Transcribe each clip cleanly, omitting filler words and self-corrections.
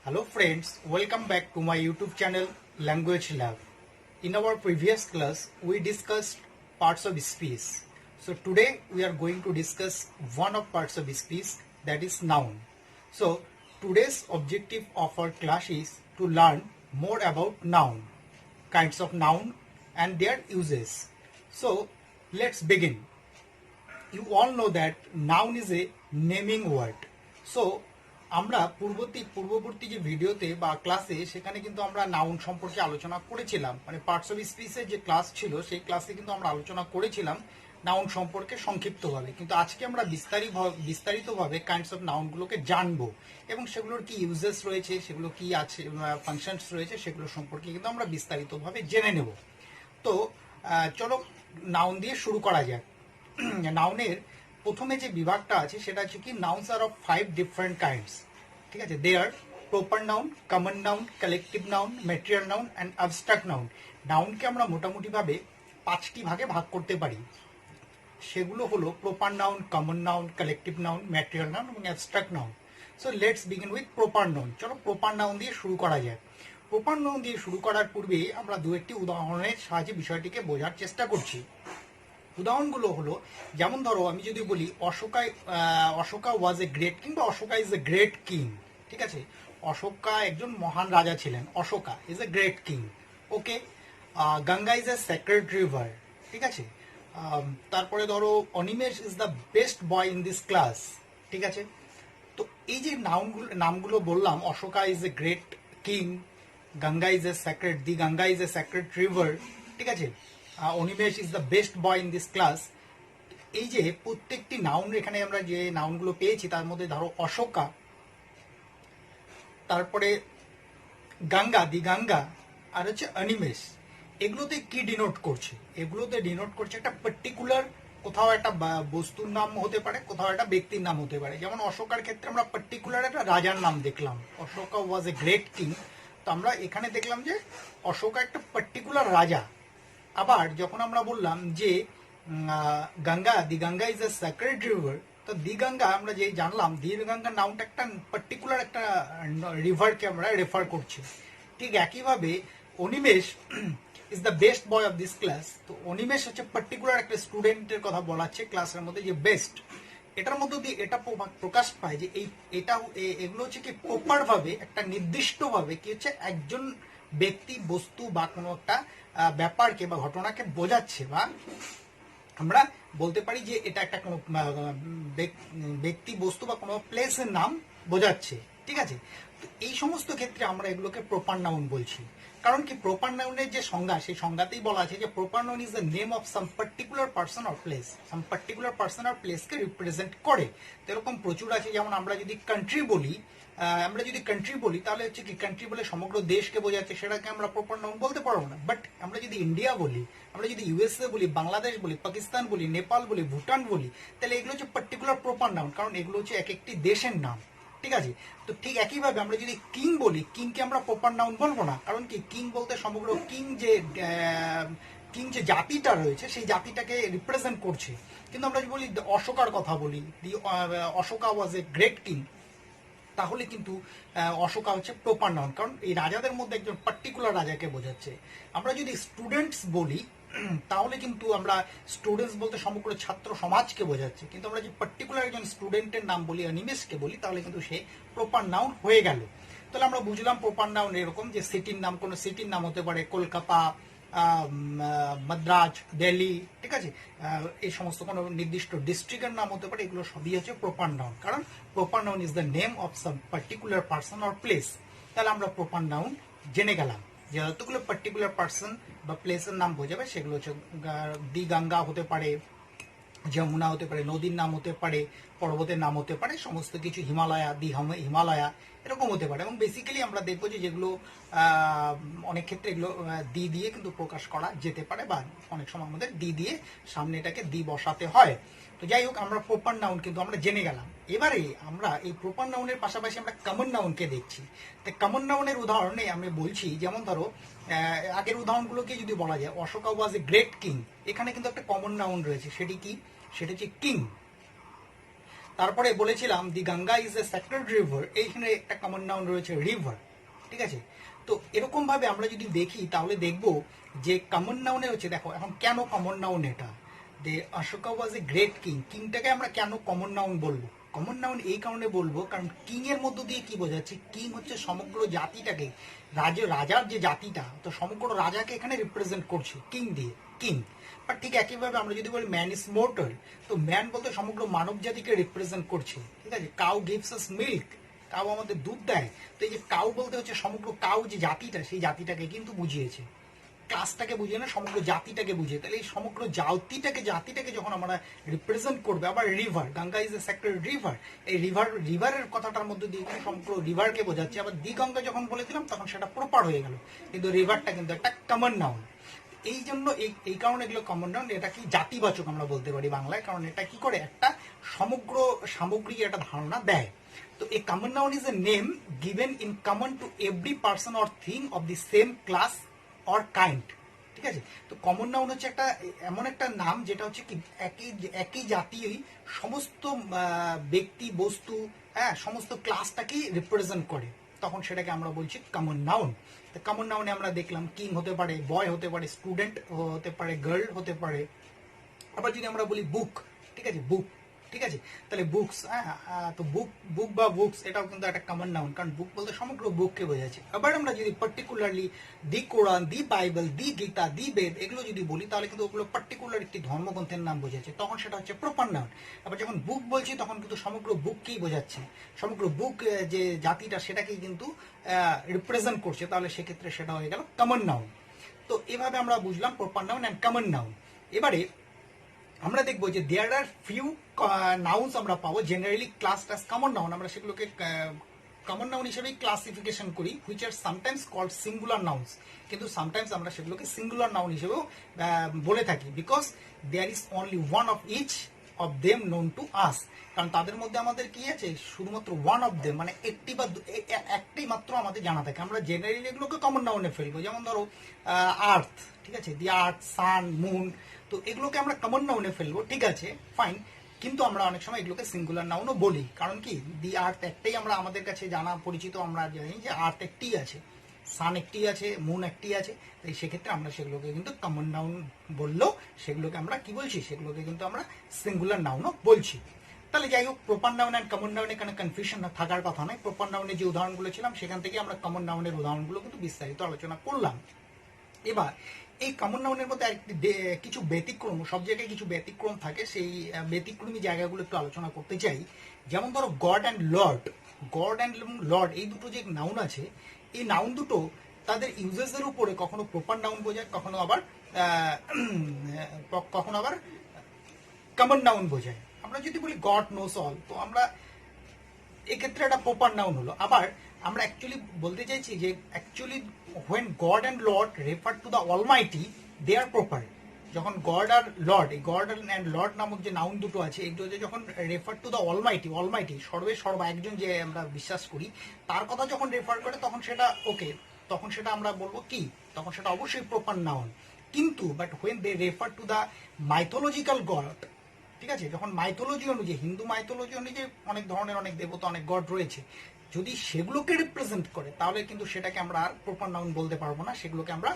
Hello friends, welcome back to my YouTube channel Language Lab. In our previous class, we discussed parts of speech. So today we are going to discuss one of parts of speech, that is noun. So today's objective of our class is to learn more about noun, kinds of noun and their uses. So let's begin. You all know that noun is a naming word. So আমরা পূর্ববর্তী যে ভিডিওতে বা ক্লাসে সেখানে কিন্তু আমরা noun সম্পর্কে আলোচনা করেছিলাম, মানে পার্টস অফ স্পিচের যে ক্লাস ছিল সেই ক্লাসে কিন্তু আমরা আলোচনা করেছিলাম নাউন সম্পর্কে সংক্ষিপ্তভাবে। কিন্তু আজকে আমরা বিস্তারিতভাবে কাইন্ডস অফ নাউনগুলোকে জানবো এবং সেগুলোর কি ইউজেস রয়েছে, সেগুলো কি আছে, ফাংশনস রয়েছে, সেগুলো সম্পর্কে কিন্তু আমরা বিস্তারিতভাবে জেনে নেব। তো চলো নাউন দিয়ে শুরু করা যাক। নাউনের প্রথমে যে বিভাগটা আছে সেটা হচ্ছে কি nouns are of 5 different kinds. ঠিক আছে, they are proper noun, common noun, collective noun, material noun and abstract noun. নাউনকে আমরা মোটামুটিভাবে 5টি ভাগে ভাগ করতে পারি। সেগুলো হলো proper noun, common noun, collective noun, material noun এবং abstract noun. So let's begin with proper noun. চলো প্রপার নাউন দিয়ে শুরু করা যায়। প্রপার নাউন দিয়ে শুরু করার পূর্বে আমরা দু একটি উদাহরণের সাহায্যে বিষয়টিকে বোঝার চেষ্টা করছি। উদাহরণগুলো হলো, যেমন ধরো আমি যদি বলি অশোকা ওয়াজ এ গ্রেট কিং বা Ashoka is a great king. ঠিক আছে, অশোকা একজন মহান রাজা ছিলেন, Ashoka is a great king. Okay, Ganga is a sacred river. ঠিক আছে, তারপরে ধরো Animesh is the best boy in this class. ঠিক আছে, তো এই যে নামগুলো বললাম, Ashoka is a great king, Ganga is a sacred, the Ganga is a sacred river. ঠিক আছে, Animesh is the best boy in this class. এই যে প্রত্যেকটি নাউন, এখানে আমরা যে নাউনগুলো পেয়েছি তার মধ্যে ধরো অশোকা, তারপরে গঙ্গা, দি গঙ্গা, আর হচ্ছে অনিমেষ, এগুলোতে কি ডিনোট করছে? এগুলোতে ডিনোট করছে একটা পার্টিকুলার, কোথাও একটা বস্তুর নাম হতে পারে, কোথাও একটা ব্যক্তির নাম হতে পারে। যেমন অশোকার ক্ষেত্রে আমরা পার্টিকুলার একটা রাজার নাম দেখলাম, অশোকা ওয়াজ এ গ্রেট কিং। তো আমরা এখানে দেখলাম যে অশোকা একটা পার্টিকুলার রাজা। আবার যখন আমরা বললাম যে Ganga, the Ganga is a sacred river, তো দি গঙ্গা আমরা যে জানলাম দি গঙ্গা নাউনটা একটা পার্টিকুলার একটা রিভারকে আমরা রেফার করছি। ঠিক একইভাবে Animesh is the best boy of this class. তো অনিমেষ হচ্ছে পার্টিকুলার একটা স্টুডেন্টের কথা বলাচ্ছে ক্লাসের মধ্যে যে বেস্ট। এটার মধ্যে দিয়ে এটা প্রকাশ পায় যে এগুলো হচ্ছে কি প্রপার ভাবে একটা নির্দিষ্ট ভাবে কি হচ্ছে একজন ব্যক্তি, বস্তু বা কোনো একটা ব্যাপারকে বা ঘটনাকে বোঝাচ্ছে, বা আমরা বলতে পারি যে এটা একটা কোনো ব্যক্তি, বস্তু বা কোনো প্লেসের নাম বোঝাচ্ছে। ঠিক আছে, তো এই সমস্ত ক্ষেত্রে আমরা এগুলোকে প্রপার নাউন বলছি। কারণ কি প্রপার নাউনের যে সংজ্ঞা, সেই সংজ্ঞাতেই বলা আছে যে proper noun is the name of some particular person or place. Some particular person or প্লেসকে রিপ্রেজেন্ট করে। তো এরকম প্রচুর আছে। যেমন আমরা যদি কান্ট্রি বলি তাহলে হচ্ছে কি কান্ট্রি বলে সমগ্র দেশকে বোঝাচ্ছে, সেটাকে আমরা প্রপার নাউন বলতে পারবো না। বাট আমরা যদি ইন্ডিয়া বলি, আমরা যদি ইউএসএ বলি, বাংলাদেশ বলি, পাকিস্তান বলি, নেপাল বলি, ভুটান বলি, তাহলে এগুলো হচ্ছে পার্টিকুলার প্রপার নাউন, কারণ এগুলো হচ্ছে এক একটি দেশের নাম। ঠিক আছে, তো ঠিক একইভাবে আমরা যদি কিং বলি, কিংকে আমরা প্রপার নাউন বলবো না। কারণ কি কিং বলতে সমগ্র কিং যে জাতিটা রয়েছে সেই জাতিটাকে রিপ্রেজেন্ট করছে। কিন্তু আমরা যদি বলি অশোকার কথা বলি, অশোকা ওয়াজ এ গ্রেট কিং, তাহলে কিন্তু অশোকা হচ্ছে প্রপার নাউন, কারণ এই রাজাদের মধ্যে একজন পার্টিকুলার রাজাকে বোঝাচ্ছে। আমরা যদি স্টুডেন্টস বলি তাহলে কিন্তু আমরা স্টুডেন্টস বলতে সমগ্র ছাত্র সমাজকে বোঝাচ্ছে। কিন্তু আমরা যে পার্টিকুলার একজন স্টুডেন্টের নাম বলি, অনিমেষকে বলি, তাহলে কিন্তু সে প্রপার নাউন হয়ে গেল। তাহলে আমরা বুঝলাম প্রপার নাউন এরকম যে সিটির নাম, কোনো সিটির নাম হতে পারে কলকাতা, মাদ্রাজ, দিল্লি। ঠিক আছে, এই সমস্ত কোনো নির্দিষ্ট ডিস্ট্রিক্টের নাম হতে পারে, এগুলো সবই হচ্ছে প্রপার নাউন। কারণ proper noun is the name of some particular person or place. তাহলে আমরা প্রপার নাউন জেনে গেলাম যে যতগুলো পার্টিকুলার পার্সন বা প্লেসের নাম বোঝাবে সেগুলো হচ্ছে দি গঙ্গা হতে পারে, যমুনা হতে পারে, নদীর নাম হতে পারে, পর্বতের নাম হতে পারে, সমস্ত কিছু হিমালয়া, হিমালয়া এরকম হতে পারে। এবং বেসিক্যালি আমরা দেখবো যে যেগুলো অনেক ক্ষেত্রে এগুলো দি দিয়ে কিন্তু প্রকাশ করা যেতে পারে, বা অনেক সময় আমাদের দি দিয়ে সামনে এটাকে দি বসাতে হয়। তো যাই হোক, আমরা প্রপার নাউন কিন্তু আমরা জেনে গেলাম। এবারে আমরা এই প্রপার নাউনের পাশাপাশি আমরা কমন নাউনকে দেখছি। তো কমন নাউনের উদাহরণে আমি বলছি, যেমন ধরো আগের উদাহরণগুলোকে যদি বলা যায়, অশোকা ওয়াজ এ গ্রেট কিং, এখানে কিন্তু একটা কমন নাউন রয়েছে। সেটি কি? সেটা হচ্ছে কিং। তারপরে বলেছিলাম the Ganga is a sacred river, এইখানে একটা কমন নাউন রয়েছে রিভার, ঠিক আছে। তো এরকম ভাবে আমরা যদি দেখি তাহলে দেখব যে কমন নাউনে হচ্ছে, দেখো এখন কেন কমন নাউন এটা, যে অশোকা ওয়াজ এ গ্রেট কিং, কিংটাকে আমরা কেন কমন নাউন বলবো? কমন নাউন এই কারণে বলবো কারণ কিং এর মধ্য দিয়ে কি বোঝাচ্ছে, কিং হচ্ছে সমগ্র জাতিটাকে, রাজার যে জাতিটা, তো সমগ্র রাজাকে এখানে রিপ্রেজেন্ট করছে কিং দিয়ে, কিং। বাট ঠিক একইভাবে আমরা যদি বলি ম্যান ইজ মর্টাল, তো ম্যান বলতে সমগ্র মানব জাতিকে রিপ্রেজেন্ট করছে, ঠিক আছে। Cow gives us milk, cow আমাদের দুধ দেয়, তো এই যে কাউ বলতে হচ্ছে সমগ্র কাউ যে জাতিটা, সেই জাতিটাকে কিন্তু বুঝিয়েছে, ক্লাসটাকে বুঝিয়ে না, সমগ্র জাতিটাকে বুঝিয়ে। তাহলে এই সমগ্র জাতিটাকে যখন আমরা রিপ্রেজেন্ট করবে, আবার river, Ganga is a sacred river, এই রিভারের কথাটার মধ্যে দিয়ে সমগ্র রিভারকে বোঝাচ্ছে। আবার দি গঙ্গা যখন বলেছিলাম তখন সেটা প্রপার হয়ে গেল, কিন্তু রিভারটা কিন্তু একটা কমন নাউন। এই জন্য এই কারণে এগুলো কমন নাউন, এটা কি জাতিবাচক আমরা বলতে পারি বাংলায়, কারণ এটা কি করে একটা সমগ্র সামগ্রিক একটা ধারণা দেয়। তো a common noun is a name given in common to every person or thing of the same class or kind, ঠিক আছে। তো কমন নাউন হচ্ছে একটা এমন একটা নাম যেটা হচ্ছে কি একই জাতীয় সমস্ত ব্যক্তি, বস্তু, হ্যাঁ, সমস্ত ক্লাসটাকেই রিপ্রেজেন্ট করে, তখন সেটাকে আমরা বলছি কমন নাউন। তো কমন নাউনে আমরা দেখলাম কিং হতে পারে, বয় হতে পারে, স্টুডেন্ট হতে পারে, গার্ল হতে পারে। আবার যদি আমরা বলি বুক, ঠিক আছে, বুক, ঠিক আছে, তাহলে বুকস, হ্যাঁ, তো বুক বা বুকস এটাও কিন্তু একটা কমন নাউন, কারণ বুক বলতে সমগ্র বুককে বোঝাচ্ছে। আবার আমরা যদি particularly the Quran, the Bible, the Gita, the Ved এগুলো যদি বলি, তাহলে কিন্তু ওগুলো পার্টিকুলার একটি ধর্মগ্রন্থের নাম বোঝাচ্ছে, তখন সেটা হচ্ছে প্রপার নাউন। আবার যখন বুক বলছি তখন কিন্তু সমগ্র বুককেই বোঝাচ্ছে, সমগ্র বুক যে জাতিটা সেটাকেই কিন্তু রিপ্রেজেন্ট করছে, তাহলে সেক্ষেত্রে সেটা হয়ে গেল কমন নাউন। তো এভাবে আমরা বুঝলাম proper noun and common noun. এবারে আমরা দেখবো যে দেয়ার আর ফিউ নাউন্স আমরা পাবো generally classed as common noun, আমরা সেগুলোকে কমন নাউন হিসেবেই ক্লাসিফিকেশন করি, which are sometimes called singular nouns, কিন্তু সামটাইমস আমরা সেগুলোকে সিঙ্গুলার নাউন হিসেবেও বলে থাকি, because there is only one of each of them known to us, কারণ তাদের মধ্যে আমাদের কি আছে, শুধুমাত্র ওয়ান অফ দেম, মানে একটি বা একটি মাত্র আমাদের জানা থাকে। আমরা জেনারেলি এগুলোকে কমন নাউনে ফেলবো, যেমন ধরো আর্থ, ঠিক আছে, দি আর্থ, সান, মুন, তো এগুলোকে আমরা কমন নাউনে ফেলবো, ঠিক আছে, ফাইন। কিন্তু আমরা অনেক সময় এগুলোকে সিঙ্গুলার নাউনও বলি, কারণ কি দি আর্থ একটাই আমরা আমাদের কাছে জানা পরিচিত, আমরা জানি যে আর্থ একটি আছে, সান একটি আছে, মুন একটি আছে, তাই সেক্ষেত্রে আমরা সেগুলোকে কিন্তু কমন নাউন বললেও সেগুলোকে আমরা কি বলছি, সেগুলোকে কিন্তু আমরা সিঙ্গুলার নাউনও বলছি। তাহলে যাই হোক, প্রপার নাউন অ্যান্ড কমন নাউনে এখানে কনফিউশন থাকার কথা নয়। প্রপার নাউনের যে উদাহরণগুলো ছিলাম সেখান থেকে আমরা কমন নাউনের উদাহরণগুলো কিন্তু বিস্তারিত আলোচনা করলাম। এবার এই কমন নাউনের মধ্যে কিছু ব্যতিক্রম, সব জায়গায় কিছু ব্যতিক্রম থাকে, সেই ব্যতিক্রমী জায়গাগুলো একটু আলোচনা করতে চাই। যেমন ধরো god and Lord, god and Lord এই দুটো যে নাউন আছে, এই নাউন দুটো তাদের ইউজেসের উপরে কখনো প্রপার নাউন বোঝায়, কখনো আবার কমন নাউন বোঝায়। আমরা যদি বলি গড নোস অল, তো আমরা এক্ষেত্রে একটা প্রপার নাউন হলো। আবার আমরা অ্যাকচুয়ালি বলতে চাইছি যে actually when God and Lord refer to the Almighty, they are proper. যখন গড আর লর্ড, এই গড অ্যান্ড লর্ড নামক যে নাউন দুটো আছে, এই দুটো যখন রেফার টু দ্য অলমাইটি সর্বে সর্বা একজন যে আমরা বিশ্বাস করি, তার কথা যখন রেফার করে তখন সেটা ওকে, তখন সেটা আমরা বলবো কি, তখন সেটা অবশ্যই প্রপার নাউন। কিন্তু but when they refer to the mythological god, ঠিক আছে, যখন মাইথোলজি অনুযায়ী, হিন্দু মাইথোলজি অনুযায়ী অনেক ধরনের অনেক দেবতা, অনেক গড রয়েছে, যদি সেগুলোকে রিপ্রেজেন্ট করে তাহলে কিন্তু সেটাকে আমরা আর প্রপার নাউন বলতে পারবো না, সেগুলোকে আমরা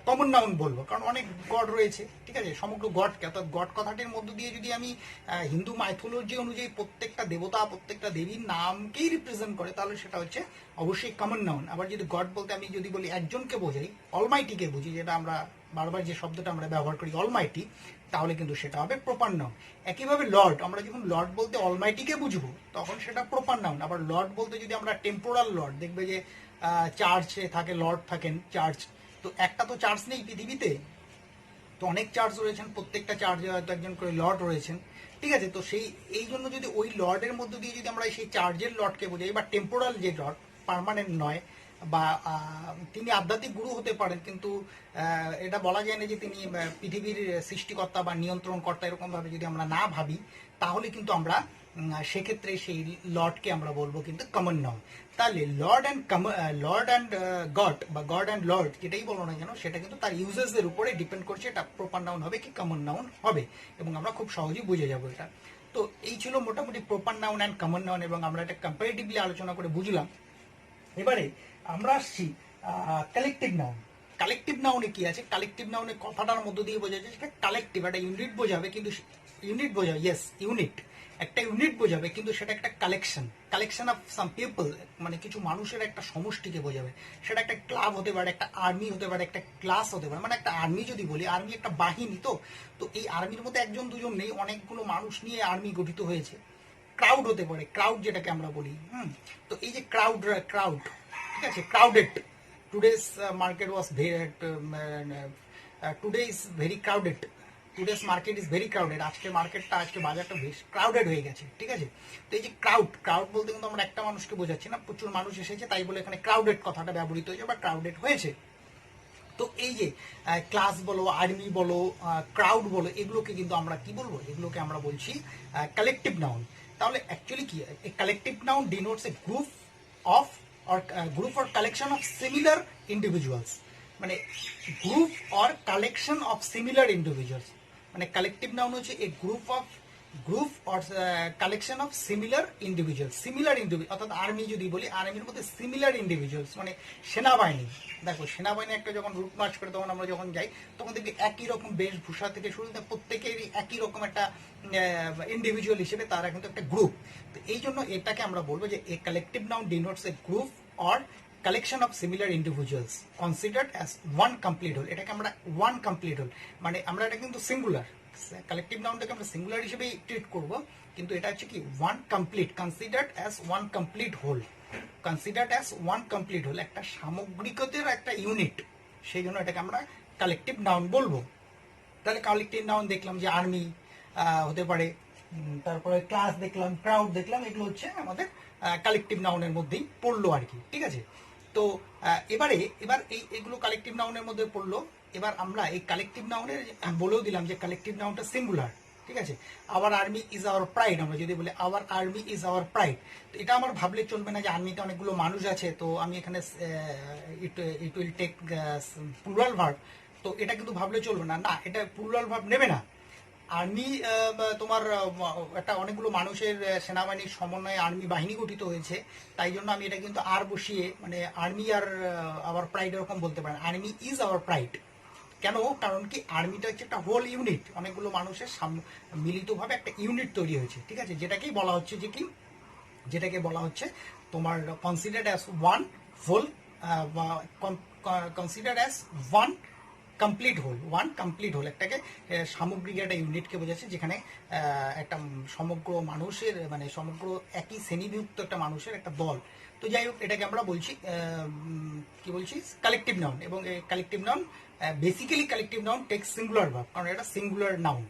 কমন নাউন বলবো, কারণ অনেক গড রয়েছে, ঠিক আছে, সমগ্র গডকে, অর্থাৎ গড কথাটির মধ্য দিয়ে যদি আমি হিন্দু মাইথোলজি অনুযায়ী প্রত্যেকটা দেবতা, প্রত্যেকটা দেবীর নামকেই রিপ্রেজেন্ট করে, তাহলে সেটা হচ্ছে অবশ্যই কমন নাউন। আবার যদি গড বলতে আমি যদি বলি একজনকে বোঝাই, অলমাইটিকে বুঝি, যেটা আমরা বারবার যে শব্দটা আমরা ব্যবহার করি অলমাইটি, তাহলে কিন্তু সেটা হবে প্রপার নাউন। একইভাবে লর্ড, আমরা যখন লর্ড বলতে অলমাইটিকে বুঝবো তখন সেটা প্রপার নাউন। আবার লর্ড বলতে যদি আমরা টেম্পোরাল লর্ড, দেখবে যে চার্চে থাকে লর্ড থাকেন, চার্চ, তো একটা তো চার্চ নেই পৃথিবীতে, তো অনেক চার্চ রয়েছেন, প্রত্যেকটা চার্চে হয়তো একজন করে লর্ড রয়েছেন, ঠিক আছে। তো এই জন্য যদি ওই লর্ডের মধ্যে দিয়ে যদি আমরা সেই চার্চের লর্ডকে বোঝাই, বা টেম্পোরাল যে লর্ড, পার্মানেন্ট নয়, বা তিনি আধ্যাত্মিক গুরু হতে পারেন, কিন্তু এটা বলা যায় না যে তিনি পৃথিবীর সৃষ্টিকর্তা বা নিয়ন্ত্রণকর্তা, এরকম ভাবে যদি আমরা না ভাবি, তাহলে কিন্তু আমরা সেক্ষেত্রে সেই লর্ডকে আমরা বলবো কিন্তু কমন নাউন। তাহলে লর্ড অ্যান্ড গড বা গড অ্যান্ড লর্ড যেটাই বলো না কেন, সেটা কিন্তু তার ইউজেসের উপরে ডিপেন্ড করছে, এটা প্রপার নাউন হবে কি কমন নাউন হবে, এবং আমরা খুব সহজেই বুঝে যাবো এটা। তো এই ছিল মোটামুটি proper noun and common noun, এবং আমরা এটা কম্পারেটিভলি আলোচনা করে বুঝলাম। এবারে আমরা আসছি কালেকটিভ নাউন। কালেকটিভ নাউনে কি আছে? কালেকটিভ নাউনে কথাটার মধ্য দিয়ে বোঝা যায় সেটা কালেকটিভ, একটা ইউনিট বোঝাবে, কিন্তু ইউনিট বোঝাবে, ইয়েস ইউনিট, একটা ইউনিট বোঝাবে, কিন্তু সেটা একটা কালেকশন অফ সাম পিপল, মানে কিছু মানুষের একটা সমষ্টিকে বোঝাবে। সেটা একটা ক্লাব হতে পারে, একটা আর্মি হতে পারে, একটা ক্লাস হতে পারে। মানে একটা আর্মি যদি বলি, আর্মি একটা বাহিনী, তো এই আর্মির মধ্যে একজন দুজন নেই, অনেকগুলো মানুষ নিয়ে আর্মি গঠিত হয়েছে। ক্রাউড হতে পারে, ক্রাউড যেটাকে আমরা বলি। তো এই যে ক্রাউড, ঠিক আছে, crowded, today's market was today is very crowded, today's market is very crowded, আজকে মার্কেটটা, আজকে বাজারটা বেশ ক্রাউডেড হয়ে গেছে, ঠিক আছে। তো এই যে ক্রাউড বলতে কিন্তু আমরা একটা মানুষকে বোঝাচ্ছি না, প্রচুর মানুষ এসেছে, তাই বলে এখানে ক্রাউডেড কথাটা ব্যবহৃত হয়েছে বা ক্রাউডেড হয়েছে। তো এই যে ক্লাস বলো, আর্মি বলো, ক্রাউড বলো, এগুলোকে কিন্তু আমরা কি বলবো? এগুলোকে আমরা বলছি কালেকটিভ নাউন। তাহলে অ্যাকচুয়ালি কি, a collective noun denotes a group of or collection of similar individuals, মানে group or collection of similar individuals. মানে কালেকটিভ নাউন হচ্ছে a group or collection of similar individual, অর্থাৎ আর্মি যদি বলি, আর্মির মধ্যে সিমিলার ইন্ডিভিজুয়ালস, মানে সেনাবাহিনী। দেখো, সেনাবাহিনী একটা যখন রুট মার্চ করে, তখন আমরা যখন যাই, তখন দেখবি একই রকম বেশভূষা থেকে শুরু করে প্রত্যেকেরই একই রকম একটা ইন্ডিভিজুয়াল হিসেবে তারা কিন্তু একটা গ্রুপ। তো এই জন্য এটাকে আমরা বলবো যে a collective noun denotes a group or collection of similar individuals considered as one complete whole. এটাকে আমরা ওয়ান কমপ্লিট হোল, মানে আমরা এটা কিন্তু সিঙ্গুলার, কালেকটিভ নাউনটাকে আমরা সিঙ্গুলার হিসেবেই ট্রিট করব, কিন্তু এটা হচ্ছে কি one complete, considered as one complete whole, একটা সামগ্রিকতার একটা ইউনিট, সেই জন্য এটাকে আমরা কালেকটিভ নাউন বলবো। তাহলে কালেকটিভ নাউন দেখলাম যে আর্মি হতে পারে, তারপরে ক্লাস দেখলাম, ক্রাউড দেখলাম, এগুলো হচ্ছে আমাদের কালেকটিভ নাউনের মধ্যেই পড়লো আর কি, ঠিক আছে। তো এবার এগুলো কালেকটিভ নাউনের মধ্যে পড়লো। এবার আমরা এই কালেকটিভ নাউনের বলেও দিলাম যে কালেকটিভ নাউনটা সিঙ্গুলার, ঠিক আছে। Hour army is our pride, আমরা যদি বলি hour army is our pride, তো এটা আমার ভাবলে চলবে না যে আর্মিতে অনেকগুলো মানুষ আছে, তো আমি এখানে it will take plural verb, তো এটা কিন্তু ভাবলে চলবে না, এটা প্লুরাল ভার্ব নেবে না। আর্মি তোমার একটা অনেকগুলো মানুষের সেনাবাহিনীর সমন্বয়ে আর্মি বাহিনী গঠিত হয়েছে, তাই জন্য আমি এটা কিন্তু আর বসিয়ে, মানে আর্মি আর আওয়ার প্রাইড এরকম বলতে পারেন, আর্মি ইজ আওয়ার প্রাইড। কেন? কারণ কি, আর্মিটা হচ্ছে একটা হোল ইউনিট, অনেকগুলো মানুষের মিলিতভাবে একটা ইউনিট তৈরি হয়েছে, ঠিক আছে, যেটাকে বলা হচ্ছে তোমার considered as one whole, considered as one complete whole, একটাকে সামগ্রিক একটা ইউনিটকে বোঝাচ্ছে, যেখানে একটা সমগ্র মানুষের, মানে সমগ্র একই শ্রেণীভুক্ত একটা মানুষের একটা দল। তো যাই হোক, এটাকে আমরা বলছি কি বলছি, কালেকটিভ নাউন। এবং এই collective noun basically collective noun takes singular verb, কারণ এটা সিঙ্গুলার নাউন,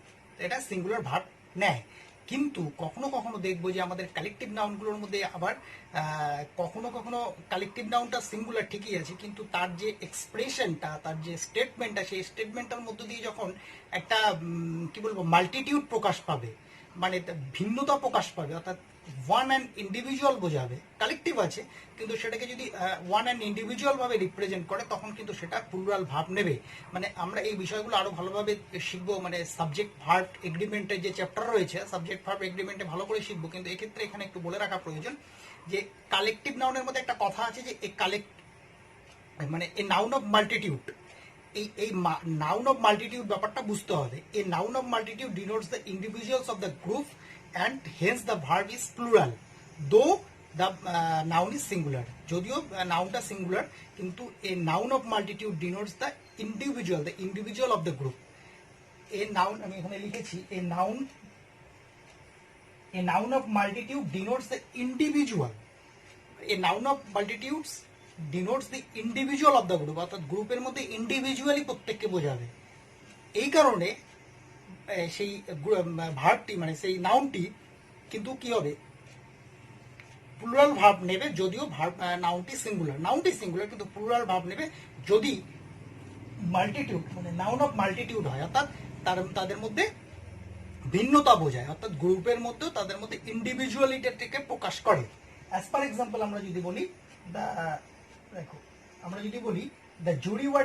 এটা সিঙ্গুলার ভার্ব নেয়। কিন্তু কখনো কখনো দেখবো যে আমাদের কালেকটিভ নাউনগুলোর মধ্যে আবার কখনো কখনো কালেকটিভ নাউনটা সিঙ্গুলার ঠিকই আছে, কিন্তু তার যে এক্সপ্রেশনটা, তার যে স্টেটমেন্টটা, সেই স্টেটমেন্টটার মধ্য দিয়ে যখন একটা কি বলবো মাল্টিটিউড প্রকাশ পাবে, মানে ভিন্নতা প্রকাশ পাবে, অর্থাৎ ওয়ান অ্যান্ড ইন্ডিভিজুয়াল বোঝাবে, কালেকটিভ আছে কিন্তু সেটাকে যদি ওয়ান অ্যান্ড ইন্ডিভিজুয়াল ভাবে রিপ্রেজেন্ট করে, তখন কিন্তু সেটা প্লুরাল ভাব নেবে। মানে আমরা এই বিষয়গুলো আরো ভালোভাবে শিখবো, মানে সাবজেক্ট ভার্ব এগ্রিমেন্টের যে চ্যাপ্টার রয়েছে, সাবজেক্ট ভার্ব এগ্রিমেন্টে ভালো করে শিখবো। কিন্তু এক্ষেত্রে এখানে একটু বলে রাখা প্রয়োজন যে কালেকটিভ নাউনের মধ্যে একটা কথা আছে যে মানে এ নাউন অফ মাল্টিটিউড, এই নাউন অফ মাল্টিটিউড ব্যাপারটা বুঝতে হবে। A noun of multitude denotes the individuals of the group and hence the verb is plural though the noun is singular, যদিও নাউনটা সিঙ্গুলার, কিন্তু a noun of multitude denotes the individual of the group। a noun আমি এখানে লিখেছি, a noun of multitude denotes the individual, a noun of multitudes denotes the individual of the group, অর্থাৎ গ্রুপের মধ্যে individually প্রত্যেককে বোঝাবে। এই কারণে সেই ভার্বটি, মানে সেই নাউনটি কিন্তু কি হবে, প্লুরাল ভার্ব নেবে, যদিও নাউনটি সিঙ্গুলার, কিন্তু প্লুরাল ভার্ব নেবে যদি মাল্টিটিউড, মানে নাউন অফ মাল্টিটিউড হয়, অর্থাৎ তাদের মধ্যে ভিন্নতা বোঝায়, অর্থাৎ গ্রুপের মধ্যে তাদের মধ্যে ইন্ডিভিজুয়ালিটিকে প্রকাশ করে। অ্যাজ পার এক্সাম্পল আমরা যদি বলি the jury were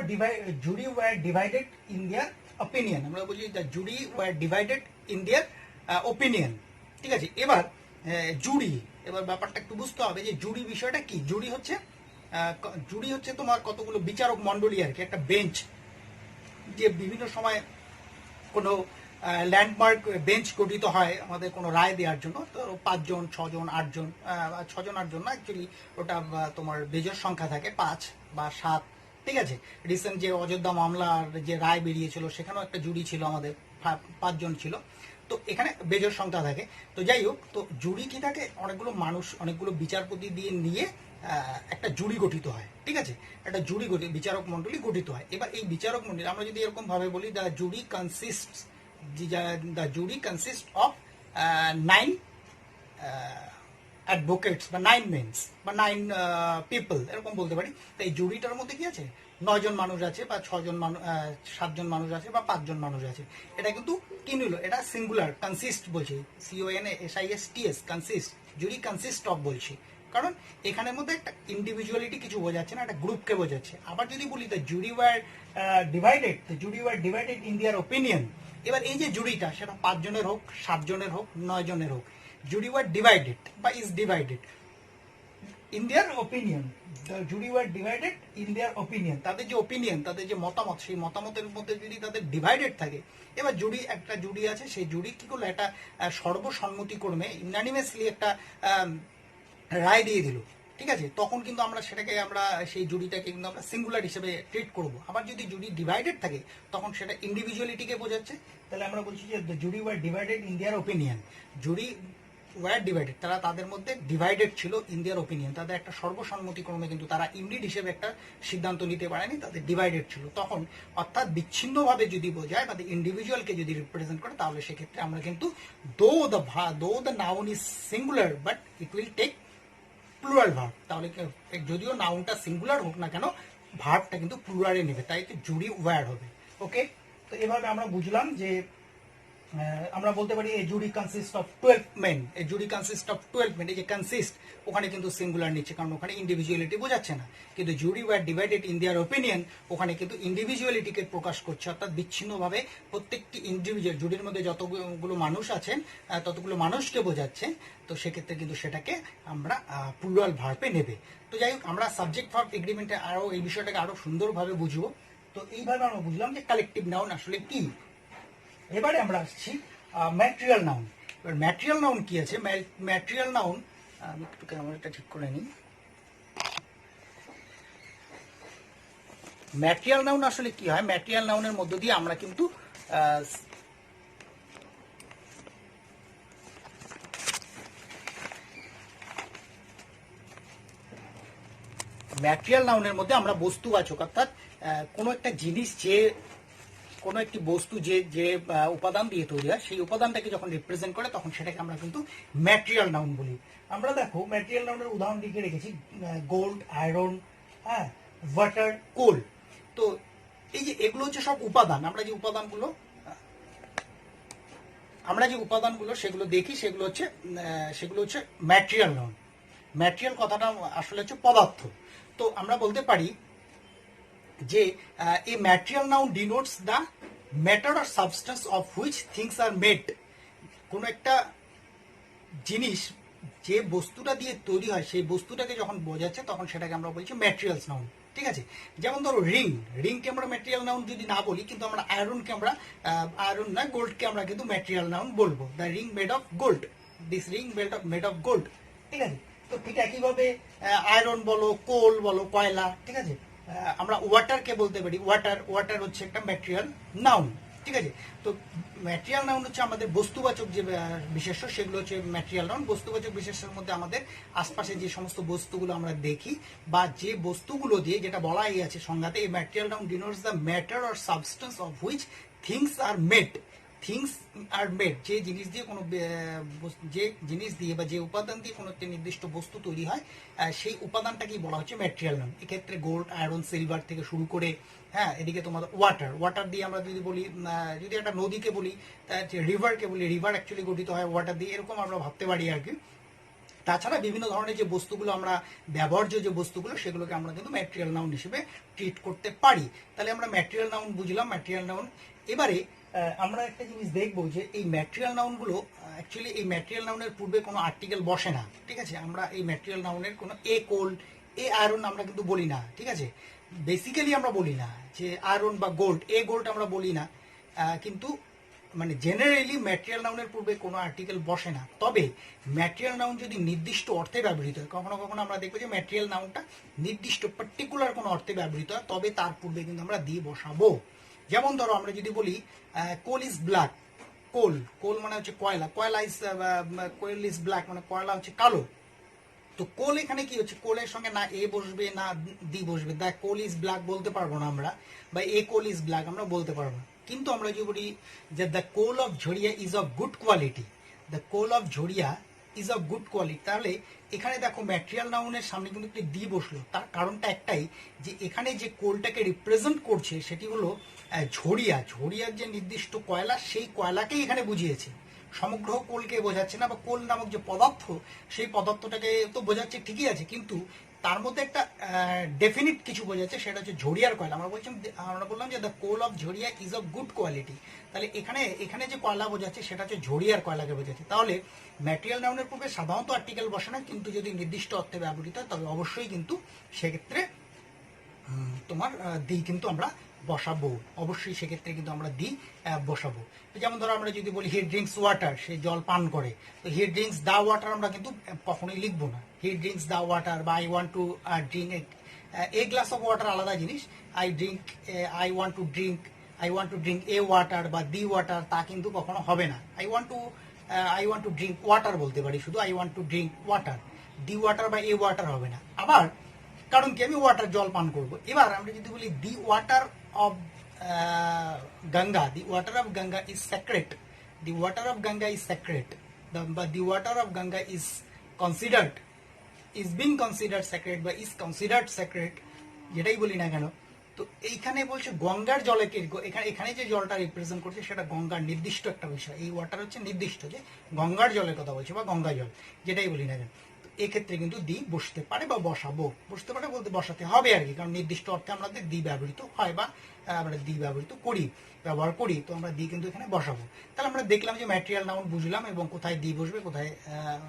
divided in there opinion, আমরা বলি the jury were divided in their opinion, ঠিক আছে। এবার জুরি, এবার ব্যাপারটা একটু বুঝতে হবে যে জুরি বিষয়টা কি। জুরি হচ্ছে তোমার কতগুলো বিচারক মণ্ডলী আর কি, একটা বেঞ্চ, যে বিভিন্ন সময় কোনো ল্যান্ডমার্ক বেঞ্চ গঠিত হয় আমাদের কোনো রায় দেওয়ার জন্য। তো 5 জন 6 জন 8 জন, 6 জন 8 জন না, অ্যাকচুয়ালি ওটা তোমার বেজোর সংখ্যা থাকে 5 বা 7। ঠিক আছে। রিসেন্ট যে অযোধ্যা মামলার যে রায় বেরিয়েছিল সেখানেও একটা জুরি ছিল, আমাদের 5 জন ছিল। তো এখানে বেজোর সংখ্যা থাকে। তো যাই হোক, তো জুরি কি থাকে, অনেকগুলো মানুষ, অনেকগুলো বিচারপতি দিয়ে নিয়ে একটা জুরি গঠিত হয়। ঠিক আছে। একটা জুরি বিচারক মন্ডলী গঠিত হয়। এবার এই বিচারক মন্ডলী আমরা যদি এরকম ভাবে বলি, the jury consist of 9 advocates বা 9 মেন্স বা 9 পিপল, এরকম বলতে পারি। তো এই জুরিটার মধ্যে কি আছে, 9 জন মানুষ আছে বা 6 জন মানুষ, 7 জন মানুষ আছে বা 5 জন মানুষ আছে। এটা কিন্তু কি নিল, এটা সিঙ্গুলার, কনসিস্ট বলছি, CONSISTS, consist, jury consist of বলছি, কারণ এখানের মধ্যে একটা ইন্ডিভিজুয়ালিটি কিছু বোঝাচ্ছে না, একটা গ্রুপকে বোঝাচ্ছে। আবার যদি বলি the jury were divided in their opinion, এবার এই যে জুরিটা সেটা 5 জনের হোক, 7 জনের হোক, 9 জনের হোক, জুরি ওয়ার ডিভাইডেড বা is divided in their opinion. The jury were divided in their opinion, তাদের যে ওপিনিয়ন, তাদের যে মতামত, সেই মতামতের মধ্যে যদি তাদের ডিভাইডেড থাকে, এবার একটা জুরি আছে, সেই জুরি কি করলো, একটা সর্বসম্মতিক্রমে ইউনানিমাসলি একটা রায় দিয়ে দিল। ঠিক আছে। তখন কিন্তু আমরা সেই জুরিটাকে কিন্তু আমরা সিঙ্গুলার হিসেবে ট্রিট করব। আবার যদি জুরি ডিভাইডেড থাকে তখন সেটা ইন্ডিভিজুয়ালিটিকে বোঝাচ্ছে। তাহলে আমরা বলছি যে the jury were divided in their opinion, jury were divided, তারা তাদের মধ্যে ডিভাইডেড ছিল ইন দেয়ার ওপিনিয়ন, তাদের একটা সর্বসম্মতিক্রমে কিন্তু তারা ইউনিট হিসেবে একটা সিদ্ধান্ত নিতে পারেনি, তাদের ডিভাইডেড ছিল। তখন অর্থাৎ বিচ্ছিন্নভাবে যদি বোঝায় বা ইন্ডিভিজুয়ালকে যদি রিপ্রেজেন্ট করে, তাহলে সেক্ষেত্রে আমরা কিন্তু though the noun is singular but it will take plural verb, তাহলে যদিও নাউনটা সিঙ্গুলার হোক না কেন, ভার্বটা কিন্তু প্লুরালে নেবে, তাই জুরি ওয়ার হবে। ওকে। তো এভাবে আমরা বুঝলাম যে আমরা বলতে পারি a jury consist of 12 men, a jury consist of 12 men, এই যে কনসিস্ট ওখানে কিন্তু সিঙ্গুলার নিচ্ছে, কারণ ওখানে ইন্ডিভিজুয়ালিটি বোঝাচ্ছে না। কিন্তু jury were divided in their opinion, ওখানে কিন্তু ইন্ডিভিজুয়ালিটিকে প্রকাশ করছে, অর্থাৎ বিচ্ছিন্নভাবে প্রত্যেকটি ইন্ডিভিজুয়াল, জুরির মধ্যে যতগুলো মানুষ আছেন ততগুলো মানুষকে বোঝাচ্ছে। তো সেক্ষেত্রে কিন্তু সেটাকে আমরা প্লুরাল ভার্বে নেবে। তো যাই হোক, আমরা সাবজেক্ট ভার্ব এগ্রিমেন্টে আরো এই বিষয়টাকে আরো সুন্দরভাবে বুঝবো। তো এইভাবে আমরা বুঝলাম যে কালেকটিভ নাউন আসলে কি। এবারে আমরা আসছি ম্যাটেরিয়াল নাউন। এবার ম্যাটেরিয়াল নাউন কি আছে, ম্যাটেরিয়াল নাউন, আমি একটু ক্যামেরাটা ঠিক করে নিই। ম্যাটেরিয়াল নাউন আসলে কি হয়, ম্যাটেরিয়াল নাউনের মধ্য দিয়ে আমরা কিন্তু ম্যাটেরিয়াল নাউনের মধ্যে আমরা বস্তুবাচক, অর্থাৎ কোনো একটা জিনিস, যে কোনো একটি বস্তু যে যে উপাদান দিয়ে তৈরি হয়, সেই উপাদানটাকে যখন রিপ্রেজেন্ট করে তখন সেটাকে আমরা কিন্তু ম্যাটেরিয়াল নাউন বলি। আমরা দেখো ম্যাটেরিয়াল নাউনের উদাহরণ লিখে রেখেছি, গোল্ড, আয়রন, হ্যাঁ, ওয়াটার, কোল। তো এই যে এগুলো হচ্ছে সব উপাদান। আমরা যে উপাদানগুলো সেগুলো দেখি, সেগুলো হচ্ছে ম্যাটেরিয়াল নাউন। ম্যাটেরিয়াল কথাটা আসলে হচ্ছে পদার্থ। তো আমরা বলতে পারি যে a material noun denotes the matter or substance of which things are made। কোন একটা জিনিস যে বস্তুটা দিয়ে তৈরি হয়, সেই বস্তুটাকে যখন বোঝাচ্ছে তখন সেটাকে আমরা বলছি ম্যাটেরিয়ালস নাউন। ঠিক আছে। যেমন ধরো রিংকে আমরা ম্যাটেরিয়াল নাউন যদি না বলি, কিন্তু আমরা আয়রন না, গোল্ডকে আমরা কিন্তু ম্যাটেরিয়াল নাউন বলবো। The ring made of gold, this ring made of gold. ঠিক আছে। তো ঠিক একইভাবে আয়রন বলো, কোল বলো, কয়লা। ঠিক আছে। আমরা ওয়াটারকে বলতে পারি, ওয়াটার হচ্ছে একটা ম্যাটেরিয়াল নাউন। ঠিক আছে। তো ম্যাটেরিয়াল নাউন হচ্ছে আমাদের বস্তুবাচক যে বিশেষ্য, সেগুলো হচ্ছে ম্যাটেরিয়াল নাউন। বস্তুবাচক বিশেষ্যের মধ্যে আমাদের আশপাশে যে সমস্ত বস্তুগুলো আমরা দেখি বা যে বস্তুগুলো দিয়ে, যেটা বলাই আছে সংজ্ঞাতে, এই material noun denotes the matter or substance of which things are made. যে জিনিস দিয়ে বা যে উপাদান দিয়ে কোনো একটি নির্দিষ্ট বস্তু তৈরি হয়, সেই উপাদানটাকেই বলা হচ্ছে ম্যাটেরিয়াল নাউন। এক্ষেত্রে গোল্ড, আয়রন, সিলভার থেকে শুরু করে, হ্যাঁ, এদিকে তোমাদের ওয়াটার দিয়ে আমরা যদি বলি, যদি একটা নদীকে বলি, রিভারকে বলি, রিভার অ্যাকচুয়ালি গঠিত হয় ওয়াটার দিয়ে, এরকম আমরা ভাবতে পারি আর কি। তাছাড়া বিভিন্ন ধরনের যে বস্তুগুলো আমরা ব্যবহার্য যে বস্তুগুলো, সেগুলোকে আমরা কিন্তু ম্যাটেরিয়াল নাউন হিসেবে ট্রিট করতে পারি। তাহলে আমরা ম্যাটেরিয়াল নাউন বুঝলাম। ম্যাটেরিয়াল নাউন এবারে আমরা একটা জিনিস দেখবো যে এই ম্যাটেরিয়াল নাউনগুলো অ্যাকচুয়ালি এই ম্যাটেরিয়াল নাউনের পূর্বে কোনো আর্টিকেল বসে না, ঠিক আছে। আমরা এই ম্যাটেরিয়াল নাউনের কোনো এ কোল, এ আয়রন আমরা কিন্তু বলি না, ঠিক আছে। বেসিক্যালি আমরা বলি না যে আয়রন বা গোল্ড, এ গোল্ড আমরা বলি না, কিন্তু মানে জেনারেলি ম্যাটেরিয়াল নাউনের পূর্বে কোনো আর্টিকেল বসে না। তবে ম্যাটেরিয়াল নাউন যদি নির্দিষ্ট অর্থে ব্যবহৃত হয়, কখনো কখনো আমরা দেখবো যে ম্যাটেরিয়াল নাউনটা নির্দিষ্ট পার্টিকুলার কোনো অর্থে ব্যবহৃত হয়, তবে তার পূর্বে কিন্তু আমরা দিয়ে বসাবো। যেমন ধরো আমরা যদি বলি কোল ইজ ব্ল্যাক, কোল, কোল মানে হচ্ছে কয়লা, কয়লা ইজ, কোল ইজ ব্ল্যাক মানে কয়লা হচ্ছে কালো। তো কোল এখানে কি হচ্ছে, কোলের সঙ্গে না এ বসবে না দি বসবে, দ্য কোল ইজ ব্ল্যাক বলতে পারবো না আমরা, বা এ কোল ইজ ব্ল্যাক আমরা বলতে পারবো না। কিন্তু আমরা যদি বলি যে the coal of Jharia is of good quality, the coal of Jharia is of good quality, তাহলে এখানে দেখো ম্যাটেরিয়াল নাউনের সামনে কিন্তু একটি দি বসলো। তার কারণটা একটাই যে এখানে যে কোলটাকে রিপ্রেজেন্ট করছে সেটি হলো ঝরিয়া, ঝরিয়ার যে নির্দিষ্ট কয়লা, সেই কয়লাকেই এখানে বুঝিয়েছে, সমগ্র কোলকে বোঝাচ্ছে না। বা কোল নামক যে পদার্থ, সেই পদার্থটাকে তো বোঝাচ্ছে ঠিকই আছে, কিন্তু তার মধ্যে একটা ডেফিনিট কিছু বোঝাচ্ছে, সেটা হচ্ছে ঝরিয়ার কয়লা। আমরা বললাম যে the coal of Jharia is of good quality, তাহলে এখানে যে কয়লা বোঝাচ্ছে সেটা হচ্ছে ঝরিয়ার কয়লাকে বোঝাচ্ছে। তাহলে ম্যাটেরিয়াল নাউনের পূর্বে সাধারণত আর্টিকেল বসে না, কিন্তু যদি নির্দিষ্ট অর্থে ব্যবহৃত হয় তবে অবশ্যই কিন্তু সেক্ষেত্রে তোমার দি কিন্তু আমরা বসাবো, অবশ্যই সেক্ষেত্রে কিন্তু আমরা দি বসাবো। যেমন ধরো আমরা যদি বলি হি ড্রিঙ্কস ওয়াটার, সে জল পান করে, তো হি ড্রিঙ্কস দা ওয়াটার আমরা কিন্তু কখনোই লিখবো না। হি ড্রিঙ্কস দা ওয়াটার বা I want to drink a glass of water আলাদা জিনিস, I want to drink a water বা দি ওয়াটার, তা কিন্তু কখনো হবে না। I want to drink water বলতে পারি, শুধু I want to drink water, the water বা এ ওয়াটার হবে না। আবার কারণ কি, আমি ওয়াটার জল পান করবো। এবার আমরা যদি বলি the water of Ganga, the water of Ganga is sacred, the water of Ganga is sacred, বা the water of Ganga is considered, is being considered sacred বা ইজ কনসিডার্ড সেক্রেট, যেটাই বলি না কেন। তো এইখানে বলছে গঙ্গার জলকে, এখানে যে জলটা রিপ্রেজেন্ট করছে সেটা গঙ্গার নির্দিষ্ট একটা বিষয়, এই ওয়াটার হচ্ছে নির্দিষ্ট, যে গঙ্গার জলের কথা বলছে বা গঙ্গা জল, যেটাই বলি না কেন। এক্ষেত্রে কিন্তু দি বসতে পারে বা বসতে পারে বলতে বসাতে হবে আর কি, কারণ নির্দিষ্ট অর্থে আমাদের দি ব্যবহৃত হয় বা আমরা দি ব্যবহার করি, তো আমরা দি কিন্তু এখানে বসাবো। তাহলে আমরা দেখলাম যে ম্যাটেরিয়াল নাউন বুঝলাম, এবং কোথায় দি বসবে কোথায়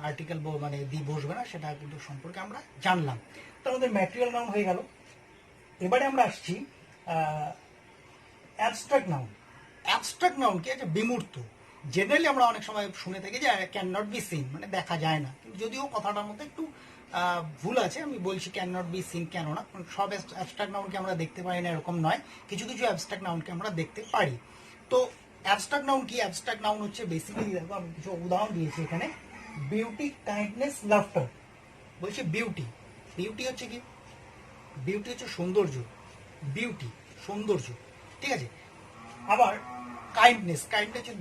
আর্টিকেল মানে দি বসবে না সেটা কিন্তু সম্পর্কে আমরা জানলাম। তো আমাদের ম্যাটেরিয়াল নাউন হয়ে গেল। এবারে আমরা আসছি অ্যাবস্ট্রাক্ট নাউন। অ্যাবস্ট্রাক্ট নাউন কি আছে, বিমূর্ত। জেনারেলি আমরা অনেক সময় শুনে থাকি যে ক্যান নট বি সিন, মানে দেখা যায় না, যদিও কথাটার মধ্যে একটু ভুল আছে, আমি বলছি ক্যান নট বি সিন কেন না, সব অ্যাবস্ট্রাক্ট নাউনকে আমরা দেখতে পারি না এরকম নয়, কিছু কিছু অ্যাবস্ট্রাক্ট নাউনকে আমরা দেখতে পারি। তো অ্যাবস্ট্রাক্ট নাউন কি, অ্যাবস্ট্রাক্ট নাউন হচ্ছে বেসিক্যালি, দেখো আমি কিছু উদাহরণ দিয়েছি এখানে, বিউটি, কাইন্ডনেস, লাফটার। বলছি বিউটি, বিউটি হচ্ছে কি, বিউটি হচ্ছে সৌন্দর্য, বিউটি সৌন্দর্য, ঠিক আছে। আবার কাইন্ডনেস, কাইন্ডনেস হচ্ছে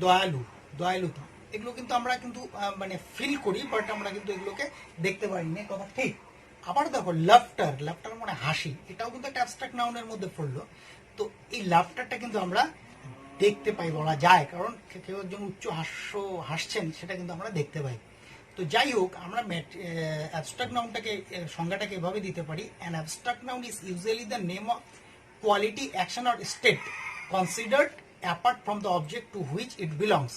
দয়ালুতা, এগুলো কিন্তু আমরা কিন্তু মানে ফিল করি, বাট আমরা কিন্তু এগুলোকে দেখতে পারি না, কথা ঠিক। আবার দেখো লাফটার, লাফটার মানে হাসি, এটাও কিন্তু একটা অ্যাবস্ট্রাক্ট নাউনের মধ্যে পড়লো। তো এই লাফটারটা কিন্তু আমরা দেখতে পাই বলা যায়, কারণ কেউ একজন উচ্চ হাসছেন, সেটা কিন্তু আমরা দেখতে পাই। তো যাই হোক, আমরা অ্যাবস্ট্রাক্ট নাউনটাকে সংজ্ঞাটাকে এভাবে দিতে পারি, an abstract noun is usually the name of quality, action or state considered apart from the object to which it belongs.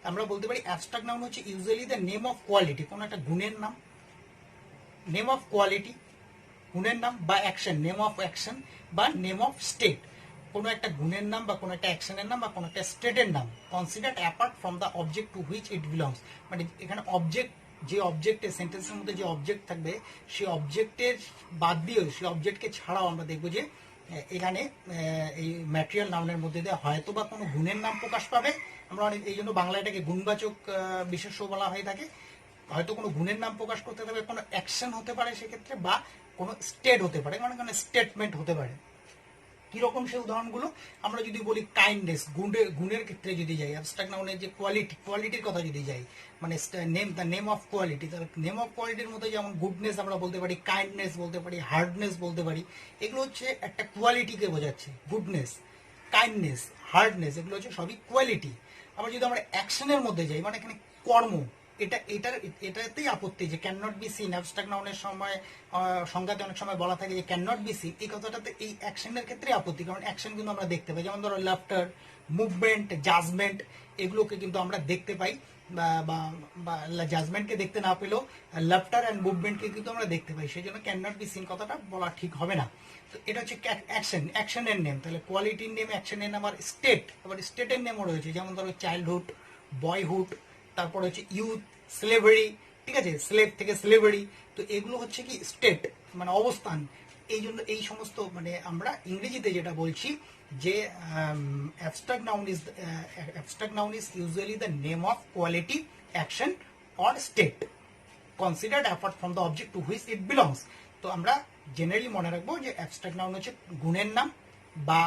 আমরা বলতে পারি অ্যাবস্ট্রাক্ট নাউন হচ্ছে usually the name of quality, কোনো একটা গুণের নাম, নেম অফ কোয়ালিটি গুণের নাম, বা অ্যাকশন, নেম অফ অ্যাকশন, বা নেম অফ স্টেট, কোনো একটা গুণের নাম বা কোনো একটা অ্যাকশনের নাম বা কোনো একটা স্টেটের নাম, considered apart from the object to which it belongs. মানে এখানে অবজেক্ট, যে অবজেক্টের সেন্টেন্সের মধ্যে যে অবজেক্ট থাকবে, সেই অবজেক্টের বাদ দিয়েও, সেই অবজেক্টকে ছাড়াও আমরা দেখবো যে এখানে এই ম্যাটেরিয়াল নাউনের মধ্যে দিয়ে হয়তো বা কোনো গুণের নাম প্রকাশ পাবে, আমরা অনেক এই জন্য বাংলা এটাকে গুণবাচক বিশেষ্য বলা হয়ে থাকে, হয়তো কোনো গুণের নাম প্রকাশ করতে হবে, কোনো অ্যাকশন হতে পারে সেক্ষেত্রে, বা কোনো স্টেট হতে পারে, মানে কোনো স্টেটমেন্ট হতে পারে। কিরকম সেই উদাহরণগুলো, আমরা যদি বলি কাইন্ডনেস, গুণের ক্ষেত্রে যদি যাই, অ্যাবস্ট্রাক্ট নাউনের যে কোয়ালিটির কথা যদি যাই, মানে দ্য নেম অফ কোয়ালিটি, তাহলে নেম অফ কোয়ালিটির মধ্যে যেমন গুডনেস আমরা বলতে পারি, কাইন্ডনেস বলতে পারি, হার্ডনেস বলতে পারি, এগুলো হচ্ছে একটা কোয়ালিটিকে বোঝাচ্ছে। গুডনেস, কাইন্ডনেস, হার্ডনেস, এগুলো হচ্ছে সবই কোয়ালিটি। আবার যদি আমরা অ্যাকশনের মধ্যে যাই, মানে এখানে কর্ম, এটাতেই আপত্তি যে can not be seen, abstract নাউনের সময় সংজ্ঞাতে অনেক সময় বলা থাকে যে ক্যান নট বি সিন, এই কথাটাতে এই অ্যাকশনের ক্ষেত্রে আপত্তি, কারণ অ্যাকশন কিন্তু আমরা দেখতে পাই, যেমন ধরো লাফটার, মুভমেন্ট, জাজমেন্ট, এগুলোকে কিন্তু আমরা দেখতে পাই, বা জাজমেন্টকে দেখতে না পেলেও লাফটার অ্যান্ড মুভমেন্টকে কিন্তু আমরা দেখতে পাই, সেই জন্য ক্যান নট বি সিন কথাটা বলা ঠিক হবে না। তো এটা হচ্ছে অ্যাকশনের নেম, তাহলে কোয়ালিটির নেম, অ্যাকশনের নেম, আর স্টেট, আবার স্টেটের নেমও রয়েছে, যেমন ধরো চাইল্ডহুড, বয়হুড, তারপরে হচ্ছে ইউথ, স্লেভারি, ঠিক আছে, স্লেভ থেকে স্লেভারি, তো এগুলো হচ্ছে কি স্টেট, মানে অবস্থান। এই জন্য এই সমস্ত মানে আমরা ইংরেজিতে যেটা বলছি যে abstract noun is usually the name of quality, action or state considered apart from the object to which it belongs. তো আমরা জেনারেলি মনে রাখবো যে অ্যাবস্ট্রাক্ট নাউন হচ্ছে গুণের নাম, বা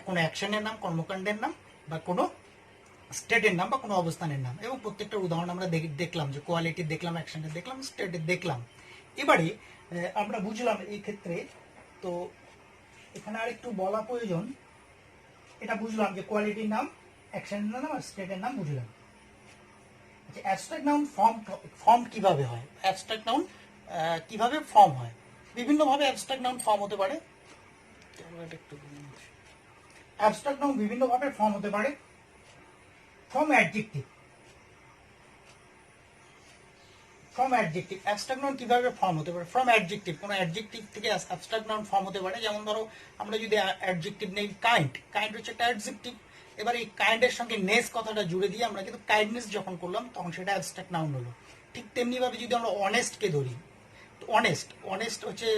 কোনো অ্যাকশনের নাম, কর্মকাণ্ডের নাম, বা কোনো স্টেটের নাম, বা কোনো অবস্থানের নাম। এবং প্রত্যেকটা উদাহরণ আমরা দেখলাম, যে কোয়ালিটির দেখলাম, অ্যাকশনের দেখলাম, স্টেটের দেখলাম। এবারে আমরা বুঝলাম এই ক্ষেত্রে, তো এখানে আর একটু বলা প্রয়োজন, এটা বুঝলাম যে কোয়ালিটির নাম, অ্যাকশনের নাম আর স্টেটের নাম বুঝলাম। আচ্ছা, অ্যাবস্ট্রাক্ট নাউন ফর্ম কিভাবে হয়? অ্যাবস্ট্রাক্ট নাউন কিভাবে ফর্ম হয়? বিভিন্নভাবে অ্যাবস্ট্রাক্ট নাউন ফর্ম হতে পারে। অ্যাবস্ট্রাক্ট নাউন বিভিন্নভাবে ফর্ম হতে পারে। ফ্রম অ্যাডজেক্টিভ, অ্যাবস্ট্রাক্ট নাউন কিভাবে ফর্ম হতে পারে? ফ্রম অ্যাডজেক্টিভ, কোনো অ্যাডজেক্টিভ থেকে অ্যাবস্ট্রাক্ট নাউন ফর্ম হতে পারে। যেমন ধরো আমরা যদি অ্যাডজেক্টিভ নেই কাইন্ড হচ্ছে একটা অ্যাডজেক্টিভ, এবার এই কাইন্ডের সঙ্গে নেস কথাটা জুড়ে দিয়ে আমরা কিন্তু কাইন্ডনেস যখন করলাম তখন সেটা অ্যাবস্ট্রাক্ট নাউন হলো। ঠিক তেমনি ভাবে যদি আমরা অনেস্টকে ধরি, অনেস্ট হচ্ছে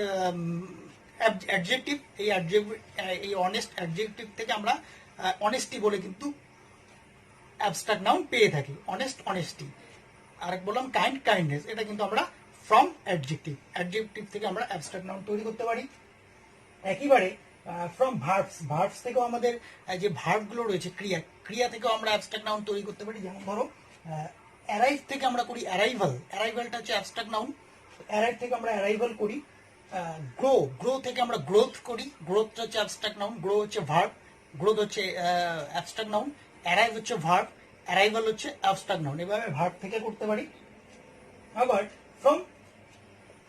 অ্যাডজেক্টিভ, এই অনেস্ট অ্যাডজেক্টিভ থেকে আমরা অনেস্টি বলে কিন্তু অ্যাবস্ট্রাক্ট নাউন পেয়ে থাকি, অনেস্টি। আর বললাম কাইন্ডনেস, এটা কিন্তু আমরা ফ্রম অ্যাডজেক্টিভ থেকে আমরা অ্যাবস্ট্রাক্ট নাউন তৈরি করতে পারি। একেবারে ফ্রম ভার্বস থেকেও আমাদের যে ভার্বগুলো রয়েছে, ক্রিয়া থেকেও আমরা অ্যাবস্ট্রাক্ট নাউন তৈরি করতে পারি। যেমন ধরো অ্যারাইভ থেকে আমরা করি অ্যারাইভালটা হচ্ছে অ্যাবস্ট্রাক্ট নাউন, অ্যারাইভ থেকে আমরা অ্যারাইভাল করি। গ্রো থেকে আমরা গ্রোথ করি, গ্রোথটা হচ্ছে অ্যাবস্ট্রাক্ট নাউন, গ্রো হচ্ছে ভার্ব, গ্রোথ হচ্ছে অ্যাবস্ট্রাক্ট নাউন, অ্যারাইভ হচ্ছে ভার্ব, অ্যারাইভাল হচ্ছে অ্যাবস্ট্রাক্ট নাউন। এভাবে ভার্ব থেকে করতে পারি। আবার ফ্রম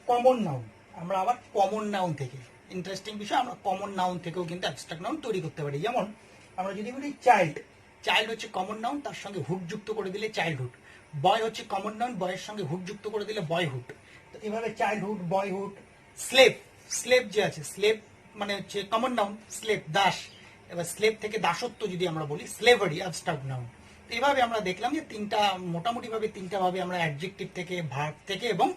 কমন নাউন, আমরা আবার কমন নাউন থেকে, ইন্টারেস্টিং বিষয়, আমরা কমন নাউন থেকেও কিন্তু অ্যাবস্ট্রাক্ট নাউন তৈরি করতে পারি। যেমন আমরা যদি বলি চাইল্ড হচ্ছে কমন নাউন, তার সঙ্গে হুড যুক্ত করে দিলে চাইল্ডহুড। বয় হচ্ছে কমন নাউন, বয়ের সঙ্গে হুড যুক্ত করে দিলে বয়হুড। তো এভাবে চাইল্ডহুড, বয়হুড। স্লেভ যে আছে, স্লেভ মানে হচ্ছে কমন নাউন, স্লেভ দাস। এবার স্লেভ থেকে দাসত্ব যদি আমরা বলি, স্লেভারি অ্যাবস্ট্রাক্ট নাউন। এইভাবে আমরা দেখলাম যে মোটামুটি ভাবে তিনটা ভাবে আমরা অ্যাডজেক্টিভ থেকে, ভার্ব থেকে এবং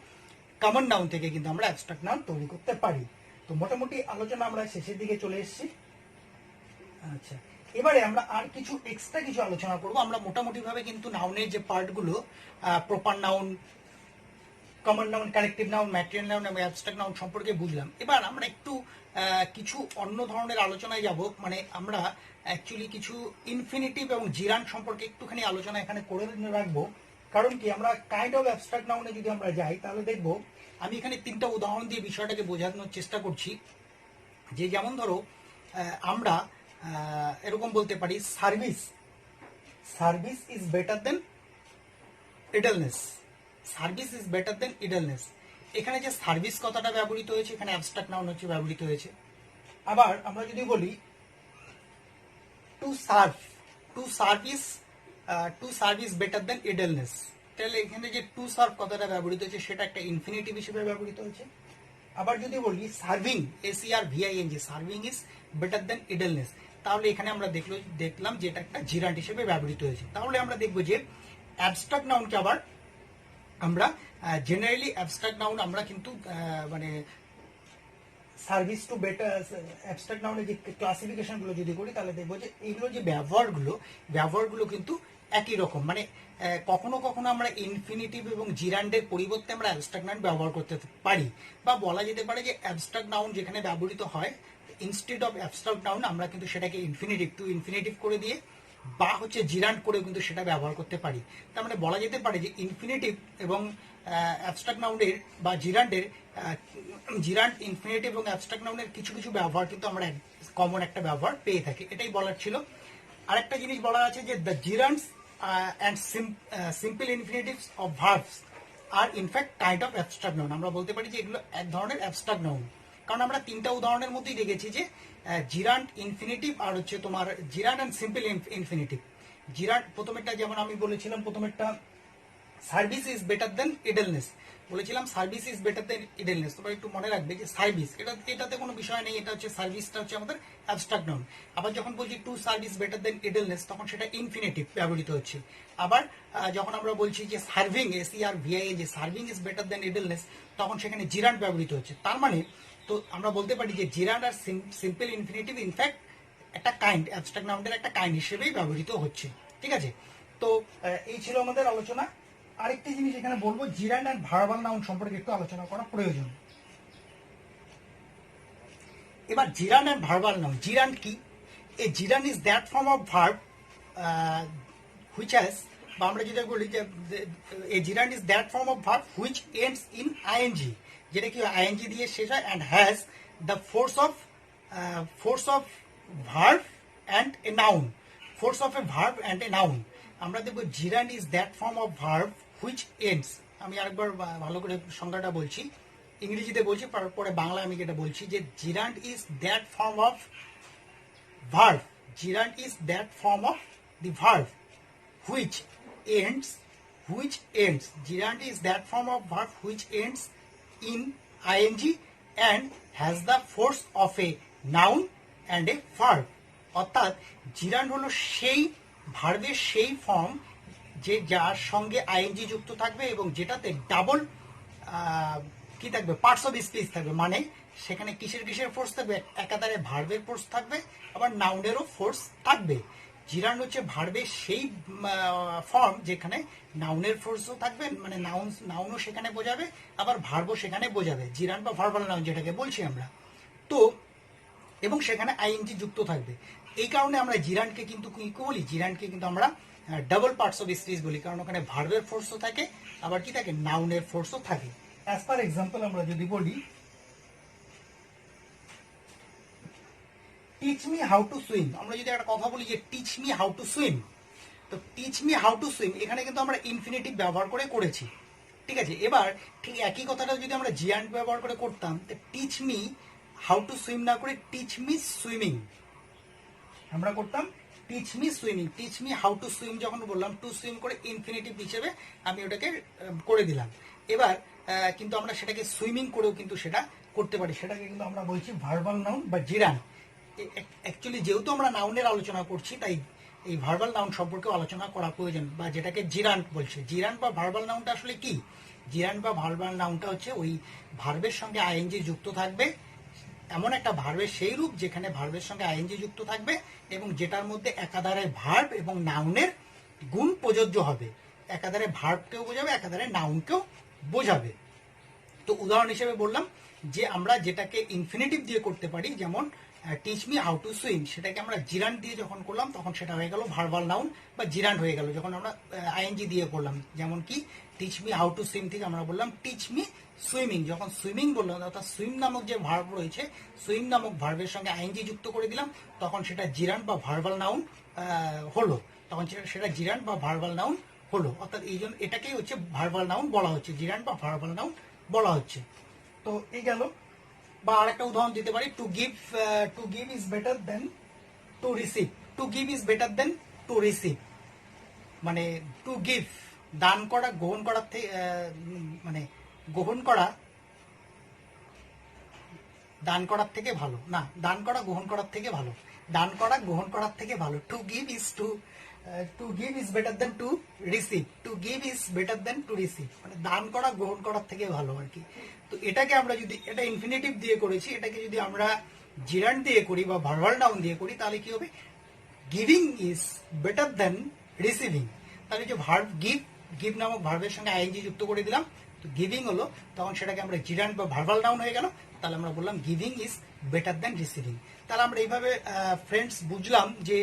কমন নাউন থেকে কিন্তু আমরা অ্যাবস্ট্রাক্ট নাউন তৈরি করতে পারি। তো মোটামুটি আলোচনা আমরা শেষের দিকে চলে এসেছি। আচ্ছা, এবারে আমরা আর কিছু এক্সট্রা কিছু আলোচনা করব। আমরা মোটামুটি ভাবে কিন্তু নাউনের যে পার্টগুলো, proper noun, common noun, collective noun, material noun এবং অ্যাবস্ট্রাক্ট নাউন সম্পর্কে বুঝলাম। এবার আমরা একটু কিছু অন্য ধরনের আলোচনায় যাব, মানে আমরা অ্যাকচুয়ালি কিছু ইনফিনিটিভ এবং জিরান্ট সম্পর্কে একটুখানি আলোচনা এখানে করে রাখবো। কারণ কি, আমরা কাইন্ড অফ অ্যাবস্ট্রাক্ট নাউনে যদি আমরা যাই তাহলে দেখব, আমি এখানে তিনটা উদাহরণ দিয়ে বিষয়টাকে বোঝানোর চেষ্টা করছি। যে যেমন ধরো আমরা এরকম বলতে পারি, সার্ভিস ইজ বেটার দেন ইডলনেস। এখানে যে সার্ভিস কথাটা ব্যবহৃত হয়েছে, এখানে অ্যাবস্ট্রাক্ট নাউন হচ্ছে ব্যবহৃত হয়েছে। আবার আমরা যদি বলি টু সার্ভিস বেটার দেন ইডলনেস, তাহলে এখানে যে টু সার্ভ কথাটা ব্যবহৃত হয়েছে সেটা একটা ইনফিনিটিভ হিসেবে ব্যবহৃত হয়েছে। আবার যদি বলি serving, SERVING, serving is better দেন ইডলনেস, তাহলে এখানে আমরা দেখলাম যে এটা একটা জিরান্ট হিসেবে ব্যবহৃত হয়েছে। তাহলে আমরা দেখবো যে অ্যাবস্ট্রাক্ট নাউনকে আবার আমরা জেনারেলি অ্যাবস্ট্রাক্ট নাউন আমরা কিন্তু মানে সার্ভিস টু বেটার, অ্যাবস্ট্রাক্ট নাউনের যে ক্লাসিফিকেশন গুলো যদি করি তাহলে দেখবো যে এইগুলো যে ব্যবহারগুলো কিন্তু একই রকম। মানে কখনো কখনো আমরা ইনফিনিটিভ এবং জিরান্ডের পরিবর্তে আমরা অ্যাবস্ট্রাক্ট নাউন ব্যবহার করতে পারি, বা বলা যেতে পারে যে অ্যাবস্ট্রাক্ট নাউন যেখানে ব্যবহৃত হয়, ইনস্টেড অফ অ্যাবস্ট্রাক্ট নাউন আমরা কিন্তু সেটাকে ইনফিনিটিভ করে দিয়ে বা হচ্ছে জিরান্ড করে কিন্তু সেটা ব্যবহার করতে পারি। তার মানে বলা যেতে পারে যে ইনফিনিটিভ এবং অ্যাবস্ট্রাক্ট নাউনের বা জিরান্ড, ইনফিনিটিভ এবং অ্যাবস্ট্রাক্ট নাউনের কিছু কিছু ব্যবহার কিন্তু আমরা কমন একটা ব্যবহার পেয়ে থাকি, এটাই বলার ছিল। আরেকটা জিনিস বলা আছে যে the জিরান্ডস and simple infinitives of verbs are in fact kind of abstract noun. আমরা বলতে পারি যে এগুলো এক ধরনের অ্যাবস্ট্রাক্ট নাউন, কারণ আমরা তিনটা উদাহরণের মধ্যেই দেখেছি যে জিরান্ট ইনফিনিটিভ আর হচ্ছে তোমার gerund and simple infinitive. Gerund প্রথমেরটা যেমন আমি বলেছিলাম, প্রথমেরটা service is better than idleness বলেছিলাম, service is better than idleness. তোমরা একটু মনে রাখবে যে সার্ভিস এটাতে কোনো বিষয় নেই, এটা হচ্ছে সার্ভিসটা হচ্ছে আমাদের অ্যাবস্ট্রাক্ট নাউন। আবার যখন বলছি টু সার্ভিস বেটার দেন ইডেলনেস তখন সেটা ইনফিনিটিভ ব্যবহৃত হচ্ছে। আবার যখন আমরা বলছি যে সার্ভিং SERVIA যে সার্ভিং ইজ বেটার দেন ইডেলনেস তখন সেখানে জিরান্ট ব্যবহৃত হচ্ছে। তার মানে তো আমরা বলতে পারি যে জিরান্ট আর সিম্পল ইনফিনিটিভ ইনফ্যাক্ট একটা কাইন্ড অ্যাবস্ট্রাক্ট নাউনের একটা কাইন্ড হিসেবেই ব্যবহৃত হচ্ছে। ঠিক আছে, তো এই ছিল আমাদের আলোচনা। আরেকটি জিনিস এখানে বলবো, জিরান্ট অ্যান্ড ভার্বাল নাউন সম্পর্কে একটু আলোচনা করা প্রয়োজন। এবার gerund and verbal noun, gerund কি? A gerund is that form of verb which has, বা আমরা যেটা বলি যে a gerund is that form of verb which ends in ING, যেটা কি আইএনজি দিয়ে শেষ হয়, and has the force of verb and a noun, force of a verb and a noun. আমরা দেখবো gerund is that form of verb which ends, আমি আরেকবার ভালো করে সংজ্ঞাটা বলছি, ইংরেজিতে বলছি, পরে বাংলা আমি এটা বলছি যে gerund is that form of verb, gerund is that form of the verb which ends, gerund is that form of verb which ends in ing and has the force of a noun and a verb। অর্থাৎ জিরান্ড হলো সেই ভার্বের সেই form যে যার সঙ্গে ING যুক্ত থাকবে এবং যেটাতে ডাবল কি থাকবে, পার্টস অফ স্পিচ থাকবে। মানে সেখানে কিসের ফোর্স থাকবে, একাধারে ভার্বের ফোর্স থাকবে আবার নাউনেরও ফোর্স থাকবে। জিরান্ড হচ্ছে ভার্বের সেই ফর্ম যেখানে নাউনের ফোর্সও থাকবে, মানে নাউনও সেখানে বোঝাবে আবার ভার্বও সেখানে বোঝাবে, জিরান্ড বা ভার্বাল নাউন যেটাকে বলছি আমরা। তো এবং সেখানে আইএনজি যুক্ত থাকবে। এই কারণে আমরা জিরান্ডকে কিন্তু কি বলি, জিরান্ডকে কিন্তু আমরা ডাবল পার্টস অফ স্পিচ বলি, কারণ ওখানে ভার্বের ফোর্সও থাকে আবার কি থাকে, নাউনের ফোর্সও থাকে। অ্যাজ পার এক্সাম্পল আমরা যদি বলি teach me how to swim, আমরা যদি একটা কথা বলি যে teach me how to swim, তো teach me how to swim এখানে কিন্তু আমরা ইনফিনিটিভ ব্যবহার করেছি। ঠিক আছে, এবার ঠিক একই কথাটা যদি আমরা জিরান্ড ব্যবহার করে করতাম, তো teach me how to swim না করে টিচ মি সুইমিং আমরা করতাম, teach me swimming. Teach me how to swim যখন বললাম, টু সুইম করে ইনফিনিটিভ হিসেবে আমি ওটাকে করে দিলাম। এবার কিন্তু আমরা সেটাকে সুইমিং করেও কিন্তু সেটা করতে পারি, সেটাকে কিন্তু আমরা বলছি ভার্বাল নাউন বা জিরান্ড। অ্যাকচুয়ালি যেহেতু আমরা নাউনের আলোচনা করছি তাই এই ভার্বাল নাউন সম্পর্কে আলোচনা করা প্রয়োজন, বা যেটাকে জিরান্ড বলছে। জিরান্ড বা ভার্বাল নাউনটা আসলে কি? জিরান্ড বা ভার্বাল নাউনটা হচ্ছে ওই ভার্বের সঙ্গে আইএনজি যুক্ত থাকবে, এমন একটা ভার্বের সেই রূপ যেখানে ভার্বের সঙ্গে আইএনজি যুক্ত থাকবে এবং যেটার মধ্যে একাধারে ভার্ব এবং নাউনের গুণ প্রযোজ্য হবে, একাধারে ভার্বকেও বোঝাবে একাধারে নাউনকেও বোঝাবে। তো উদাহরণ হিসেবে বললাম যে আমরা যেটাকে ইনফিনিটিভ দিয়ে করতে পারি, যেমন teach me how to swim, সেটাকে আমরা জিরান্ড দিয়ে যখন করলাম তখন সেটা হয়ে গেল ভার্বাল নাউন বা জিরান্ড হয়ে গেল। যখন আমরা আইএনজি দিয়ে করলাম, যেমন কি teach me how to swim থেকে আমরা বললাম টিচ মি সুইমিং, যখন সুইমিং বললাম অর্থাৎ সুইম নামক যে ভার্ব রয়েছে, সুইম নামক ভার্বের সঙ্গে আইএনজি যুক্ত করে দিলাম, তখন সেটা জিরান্ড বা ভার্বাল নাউন হলো, তখন সেটা জিরান্ড বা ভার্বাল নাউন হলো। অর্থাৎ এই জন্য এটাকেই হচ্ছে ভার্বাল নাউন বলা হচ্ছে, জিরান্ড বা ভার্বাল নাউন বলা হচ্ছে। তো এই গেল। বা আরেকটা উদাহরণ দিতে পারি, to give is better then to receive, to give is better then to receive, মানে টু গিভ দান করা, গ্রহণ করার থেকে মানে গ্রহণ করা দান করার থেকে ভালো না, দান করা গ্রহণ করার থেকে ভালো, দান করা গ্রহণ করার থেকে ভালো। To give is better then to receive, to give is better then to receive, মানে দান করা গ্রহণ করার থেকে ভালো আর কি। তো এটাকে আমরা যদি, এটা ইনফিনিটিভ দিয়ে করেছি, এটাকে যদি আমরা জিরান্ড দিয়ে করি বা ভার্বাল নাউন দিয়ে করি তাহলে কি হবে, giving is better then receiving. তাহলে যে ভার্ব গিভ নামক ভার্বের সঙ্গে আইএনজি যুক্ত করে দিলাম, তো গিভিং হলো, তখন সেটাকে আমরা জিরান্ড বা ভার্বাল নাউন হয়ে গেল, তাহলে আমরা বললাম giving is better then receiving. তাহলে আমরা এইভাবে ফ্রেন্ডস বুঝলাম যে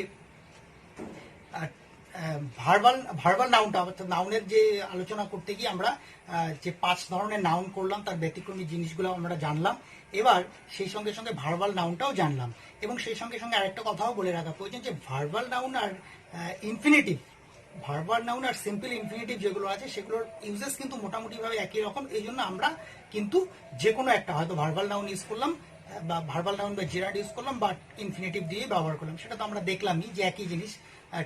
ভার্বাল নাউনটা, অর্থাৎ নাউনের যে আলোচনা করতে গিয়ে আমরা যে 5 ধরনের নাউন করলাম তার ব্যতিক্রমী জিনিসগুলো আমরা জানলাম। এবার সেই সঙ্গে সঙ্গে ভার্বাল নাউনটাও জানলাম, এবং সেই সঙ্গে সঙ্গে আরেকটা কথাও বলে রাখা প্রয়োজন যে ভার্বাল নাউন আর ইনফিনিটিভ ভার্বাল নাউন আর সিম্পল ইনফিনিটিভ যেগুলো আছে সেগুলোর ইউজেস কিন্তু মোটামুটিভাবে একই রকম। এই জন্য আমরা কিন্তু যে কোনো একটা হয়তো ভার্বাল নাউন ইউজ করলাম বা ভার্বাল নাউন বা জেরাড ইউজ করলাম বা ইনফিনিটিভ দিয়ে ব্যবহার করলাম, সেটা তো আমরা দেখলামই যে একই জিনিস।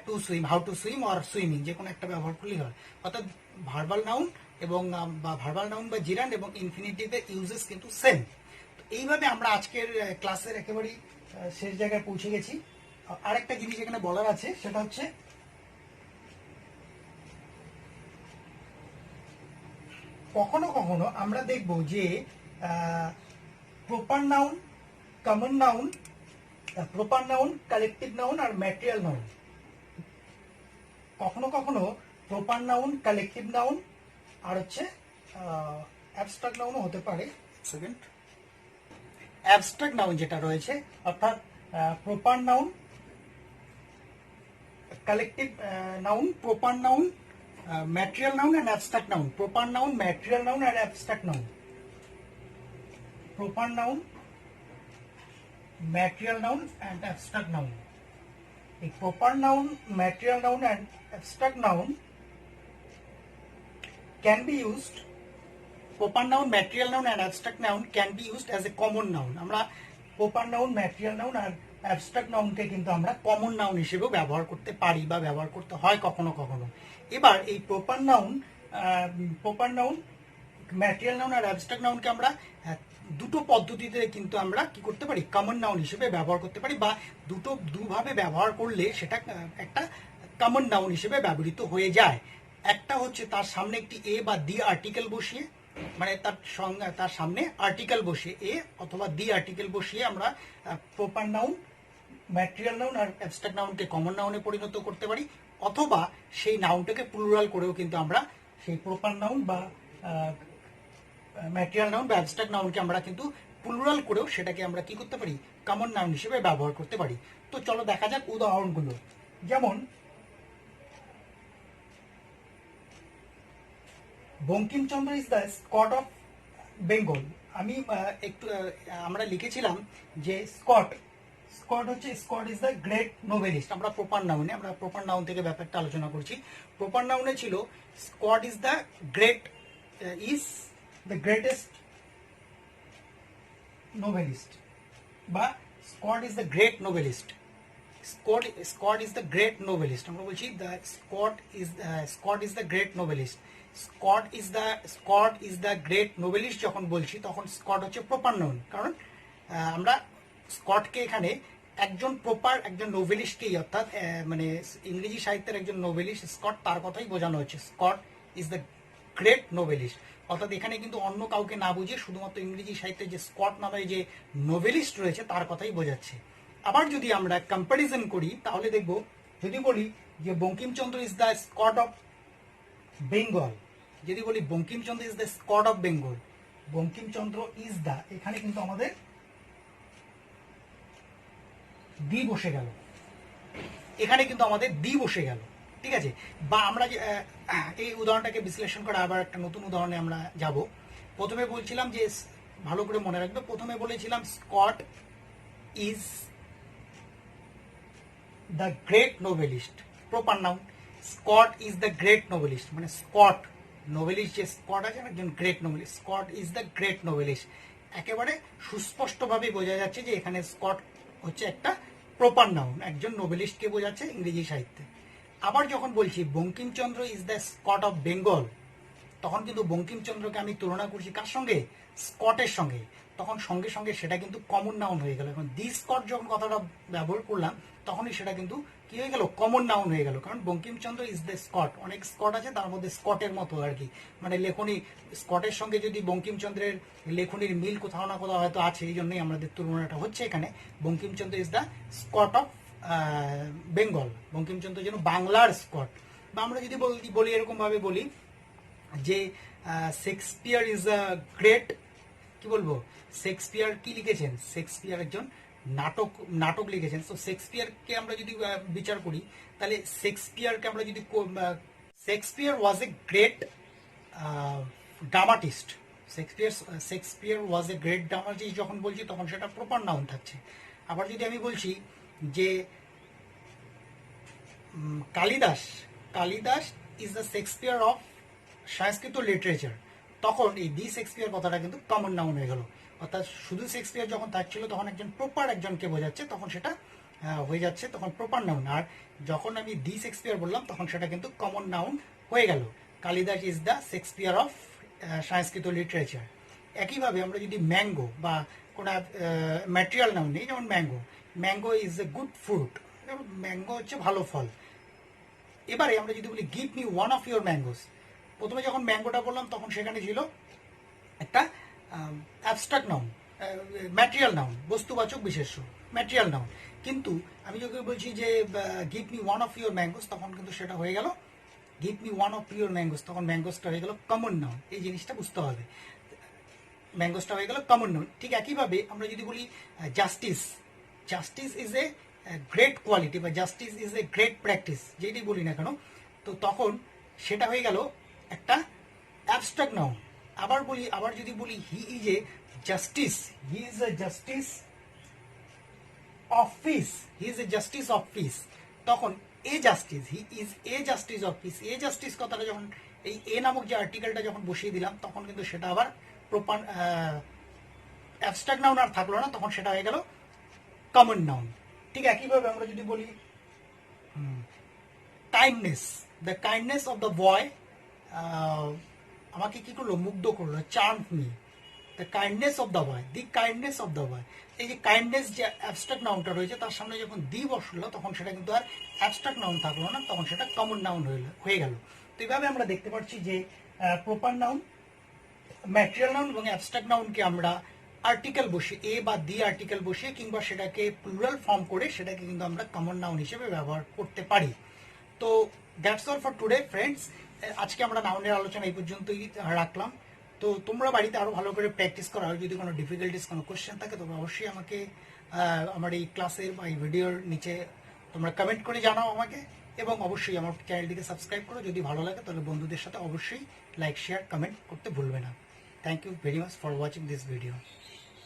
To swim, how to swim or swimming, যে কোনো একটা ব্যবহার করলেই হয়। অর্থাৎ ভার্বাল নাউন এবং বা ভার্বাল নাউন বা জেরান্ড এবং ইনফিনিটিভের ইউজেস কিন্তু সেম। তো এইভাবে আমরা আজকের ক্লাসের একেবারেই শেষ জায়গায় পৌঁছে গেছি। আরেকটা জিনিস এখানে বলার আছে, সেটা হচ্ছে কখনো কখনো আমরা দেখব যে proper noun, common noun, proper noun, collective noun আর ম্যাটেরিয়াল নাউন, কখনো কখনো প্রপার নাউন, কালেকটিভ নাউন আর হচ্ছে অ্যাবস্ট্রাক্ট নাউনও হতে পারে। সেকেন্ড, অ্যাবস্ট্রাক্ট নাউন যেটা রয়েছে, অর্থাৎ proper noun, collective noun, proper noun, material noun and abstract noun. Proper noun, material noun আর abstract noun. Proper noun, material noun and abstract noun. এই proper noun, material noun and abstract noun can be used, proper noun, material noun and abstract noun can be used as a common noun. আমরা proper noun, material noun আর abstract noun কে কিন্তু আমরা common noun হিসেবেও ব্যবহার করতে পারি বা ব্যবহার করতে হয় কখনো কখনো। এবার এই proper noun, material noun আর abstract noun কে আমরা দুটো পদ্ধতিতে কিন্তু আমরা কি করতে পারি, কমন নাউন হিসেবে ব্যবহার করতে পারি, বা দুভাবে ব্যবহার করলে সেটা একটা কমন নাউন হিসেবে ব্যবহৃত হয়ে যায়। একটা হচ্ছে তার সামনে একটি এ বা দি আর্টিকেল বসিয়ে, মানে তার সামনে আর্টিকেল বসিয়ে, এ অথবা দি আর্টিকেল বসিয়ে আমরা প্রপার নাউন, ম্যাটেরিয়াল নাউন আর অ্যাবস্ট্রাক্ট নাউনকে কমন নাউনে পরিণত করতে পারি, অথবা সেই নাউনটাকে প্লুরাল করেও কিন্তু আমরা সেই প্রপার নাউন বা ম্যাটেরিয়াল নাউন বা অ্যাবস্ট্রাক্ট নাউনকে আমরা কিন্তু প্লুরাল করেও সেটাকে আমরা কি করতে পারি, কমন নাউন হিসেবে ব্যবহার করতে পারি। তো চলো দেখা যাক উদাহরণগুলো। যেমন Bankimchandra is the Scott of Bengal. আমি একটু আমরা লিখেছিলাম যে Scott is the great novelist. আমরা প্রপার নাউন থেকে ব্যাপারটা আলোচনা করছি। প্রপার নাউনে ছিল Scott is the greatest novelist বা Scott is the great novelist. Scott is the great novelist. আমরা বলছি Scott is the great novelist. Scott is the great novelist যখন বলছি তখন স্কট হচ্ছে প্রপার নাউন, কারণ আমরা স্কটকে এখানে একজন নোবেলিস্টকেই, অর্থাৎ মানে ইংরেজি সাহিত্যের একজন নোবেলিস্ট স্কট, তার কথাই বোঝানো হচ্ছে। Scott is the great noblest, অর্থাৎ এখানে কিন্তু অন্য কাউকে না বুঝিয়ে শুধুমাত্র ইংরেজি সাহিত্যে যে স্কট নামে যে নোবেলিস্ট রয়েছে তার কথাই বোঝাচ্ছে। আবার যদি আমরা কম্প্যারিজন করি তাহলে দেখব, যদি বলি যে Bankimchandra is the Scott of Bengal, যদি বলি Bankimchandra is the Scott of Bengal, Bankimchandra is the, এখানে কিন্তু আমাদের দি বসে গেল, ঠিক আছে। বা আমরা এই উদাহরণটাকে বিশ্লেষণ করে আবার একটা নতুন উদাহরণে আমরা যাব। প্রথমে বলছিলাম যে, ভালো করে মনে রাখবে, প্রথমে বলেছিলাম Scott is the great noblest, proper noun. Scott is the great noblest, মানে স্কট নোবেলিস্ট যে স্কট আছে একজন great novelist, Scott is the great noblest. একেবারে সুস্পষ্টভাবে বোঝা যাচ্ছে যে এখানে স্কট হচ্ছে একটা প্রপার নাউন, একজন নোবেলিস্টকে বোঝাচ্ছে ইংরেজি সাহিত্যে। আবার যখন বলছি Bankimchandra is the Scott of Bengal, তখন কিন্তু বঙ্কিমচন্দ্রকে আমি তুলনা করছি কার সঙ্গে, স্কটের সঙ্গে, তখন সঙ্গে সঙ্গে সেটা কিন্তু কমন নাউন হয়ে গেল। এখন দি স্কট যখন কথাটা ব্যবহার করলাম তখনই সেটা কিন্তু কি হয়ে গেল, কমন নাউন হয়ে গেল, কারণ বঙ্কিমচন্দ্র ইজ দ্য স্কট, অনেক স্কট আছে তার মধ্যে স্কটের মতো আর কি, মানে লেখনী স্কটের সঙ্গে যদি বঙ্কিমচন্দ্রের লেখনীর মিল কোথাও না কোথাও হয়তো আছে, এই জন্যই আমাদের তুলনাটা হচ্ছে এখানে। Bankimchandra is the Scott of Bengal, Bankimchandra যেন বাংলার স্কট। বা আমরা যদি বলি এরকম ভাবে বলি যে শেক্সপিয়ার ইজ আ গ্রেট, কি বলবো, শেক্সপিয়ার কি লিখেছেন, শেক্সপিয়ার একজন নাটক লিখেছেন। তো শেক্সপিয়ারকে আমরা যদি বিচার করি তাহলে শেক্সপিয়ারকে আমরা যদি, Shakespeare was a great dramatist, Shakespeare was a great dramatist যখন বলছি তখন সেটা প্রপার নাউন থাকছে। আবার যদি আমি বলছি যে Kalidas Kalidas is the Shakespeare of Sanskrit literature, তখন এই দি শেক্সপিয়ার কথাটা কিন্তু কমন নাউন হয়ে গেল। অর্থাৎ শুধু শেক্সপিয়ার যখন থাকছিল তখন একজন প্রপার একজনকে বোঝাচ্ছে, তখন সেটা হয়ে যাচ্ছে তখন প্রপার নাউন। আর যখন আমি দি শেক্সপিয়ার বললাম তখন সেটা কিন্তু কমন নাউন হয়ে গেল। Kalidas is the Shakespeare of Sanskrit literature. একইভাবে আমরা যদি ম্যাঙ্গো বা কোনো ম্যাটেরিয়াল নাউন নেই, যেমন mango, mango is a good fruit, mango হচ্ছে ভালো ফল। এবারে আমরা যদি বলি give me one of your mangoes, প্রথমে যখন ম্যাঙ্গোটা বললাম তখন সেখানে ছিল একটা অ্যাবস্ট্রাক্ট নাউন, ম্যাটেরিয়াল নাউন, বস্তুবাচক বিশেষ্য, ম্যাটেরিয়াল নাউন। কিন্তু আমি যখন বলছি যে give me one of your mangoes, তখন কিন্তু সেটা হয়ে গেল give me one of your mangoes, তখন ম্যাঙ্গোসটা হয়ে গেল কমন নাউন। এই জিনিসটা বুঝতে হবে, ম্যাঙ্গোসটা হয়ে গেল কমন নাউন। ঠিক একইভাবে আমরা যদি বলি justice, justice is a great quality বা justice is a great practice, যেটি বলি না কেন, তো তখন সেটা হয়ে গেল একটা অ্যাবস্ট্রাক্ট নাউন। আবার যদি বলি he is a justice, he is a justice of peace, he is a justice of peace, তখন a justice, he is a justice of peace, a justice কথাটা যখন এই এ নামক যে আর্টিকেলটা যখন বসিয়ে দিলাম তখন কিন্তু সেটা আবার প্রপার অ্যাবস্ট্রাক্ট নাউন আর থাকলো না, তখন সেটা হয়ে গেল কমন নাউন। ঠিক একইভাবে আমরা যদি বলি kindness, the kindness of the boy আমাকে কি করলো, মুগ্ধ করলো, charm me, the kindness of the boy, the kindness of the boy. এই যে কাইন্ডনেস যে অ্যাবস্ট্রাক্ট নাউনটা রয়েছে তার সামনে যখন দি বসলো তখন সেটা কিন্তু আর অ্যাবস্ট্রাক্ট নাউন থাকলো না, তখন সেটা কমন নাউন হয়ে গেল। তো এইভাবে আমরা দেখতে পাচ্ছি যে প্রপার নাউন, ম্যাটেরিয়াল নাউন এবং অ্যাবস্ট্রাক্ট নাউনকে আমরা আর্টিকেল বসিয়ে, এ বা দি আর্টিকেল বসিয়ে কিংবা সেটাকে প্লুরাল ফর্ম করে সেটাকে কিন্তু আমরা কমন নাউন হিসেবে ব্যবহার করতে পারি। তো that's all for today friends. আজকে আমরা নাউনের আলোচনা এই পর্যন্তই রাখলাম। তো তোমরা বাড়িতে আরো ভালো করে প্র্যাকটিস করা, যদি কোনো ডিফিকাল্টিস, কোনো কোশ্চেন থাকে তোমরা অবশ্যই আমাকে আমার এই ক্লাসের বা এই ভিডিওর নিচে তোমরা কমেন্ট করে জানাও আমাকে, এবং অবশ্যই আমার চ্যানেলটিকে সাবস্ক্রাইব করো। যদি ভালো লাগে তাহলে বন্ধুদের সাথে অবশ্যই লাইক, শেয়ার, কমেন্ট করতে ভুলবে না। Thank you very much for watching this video.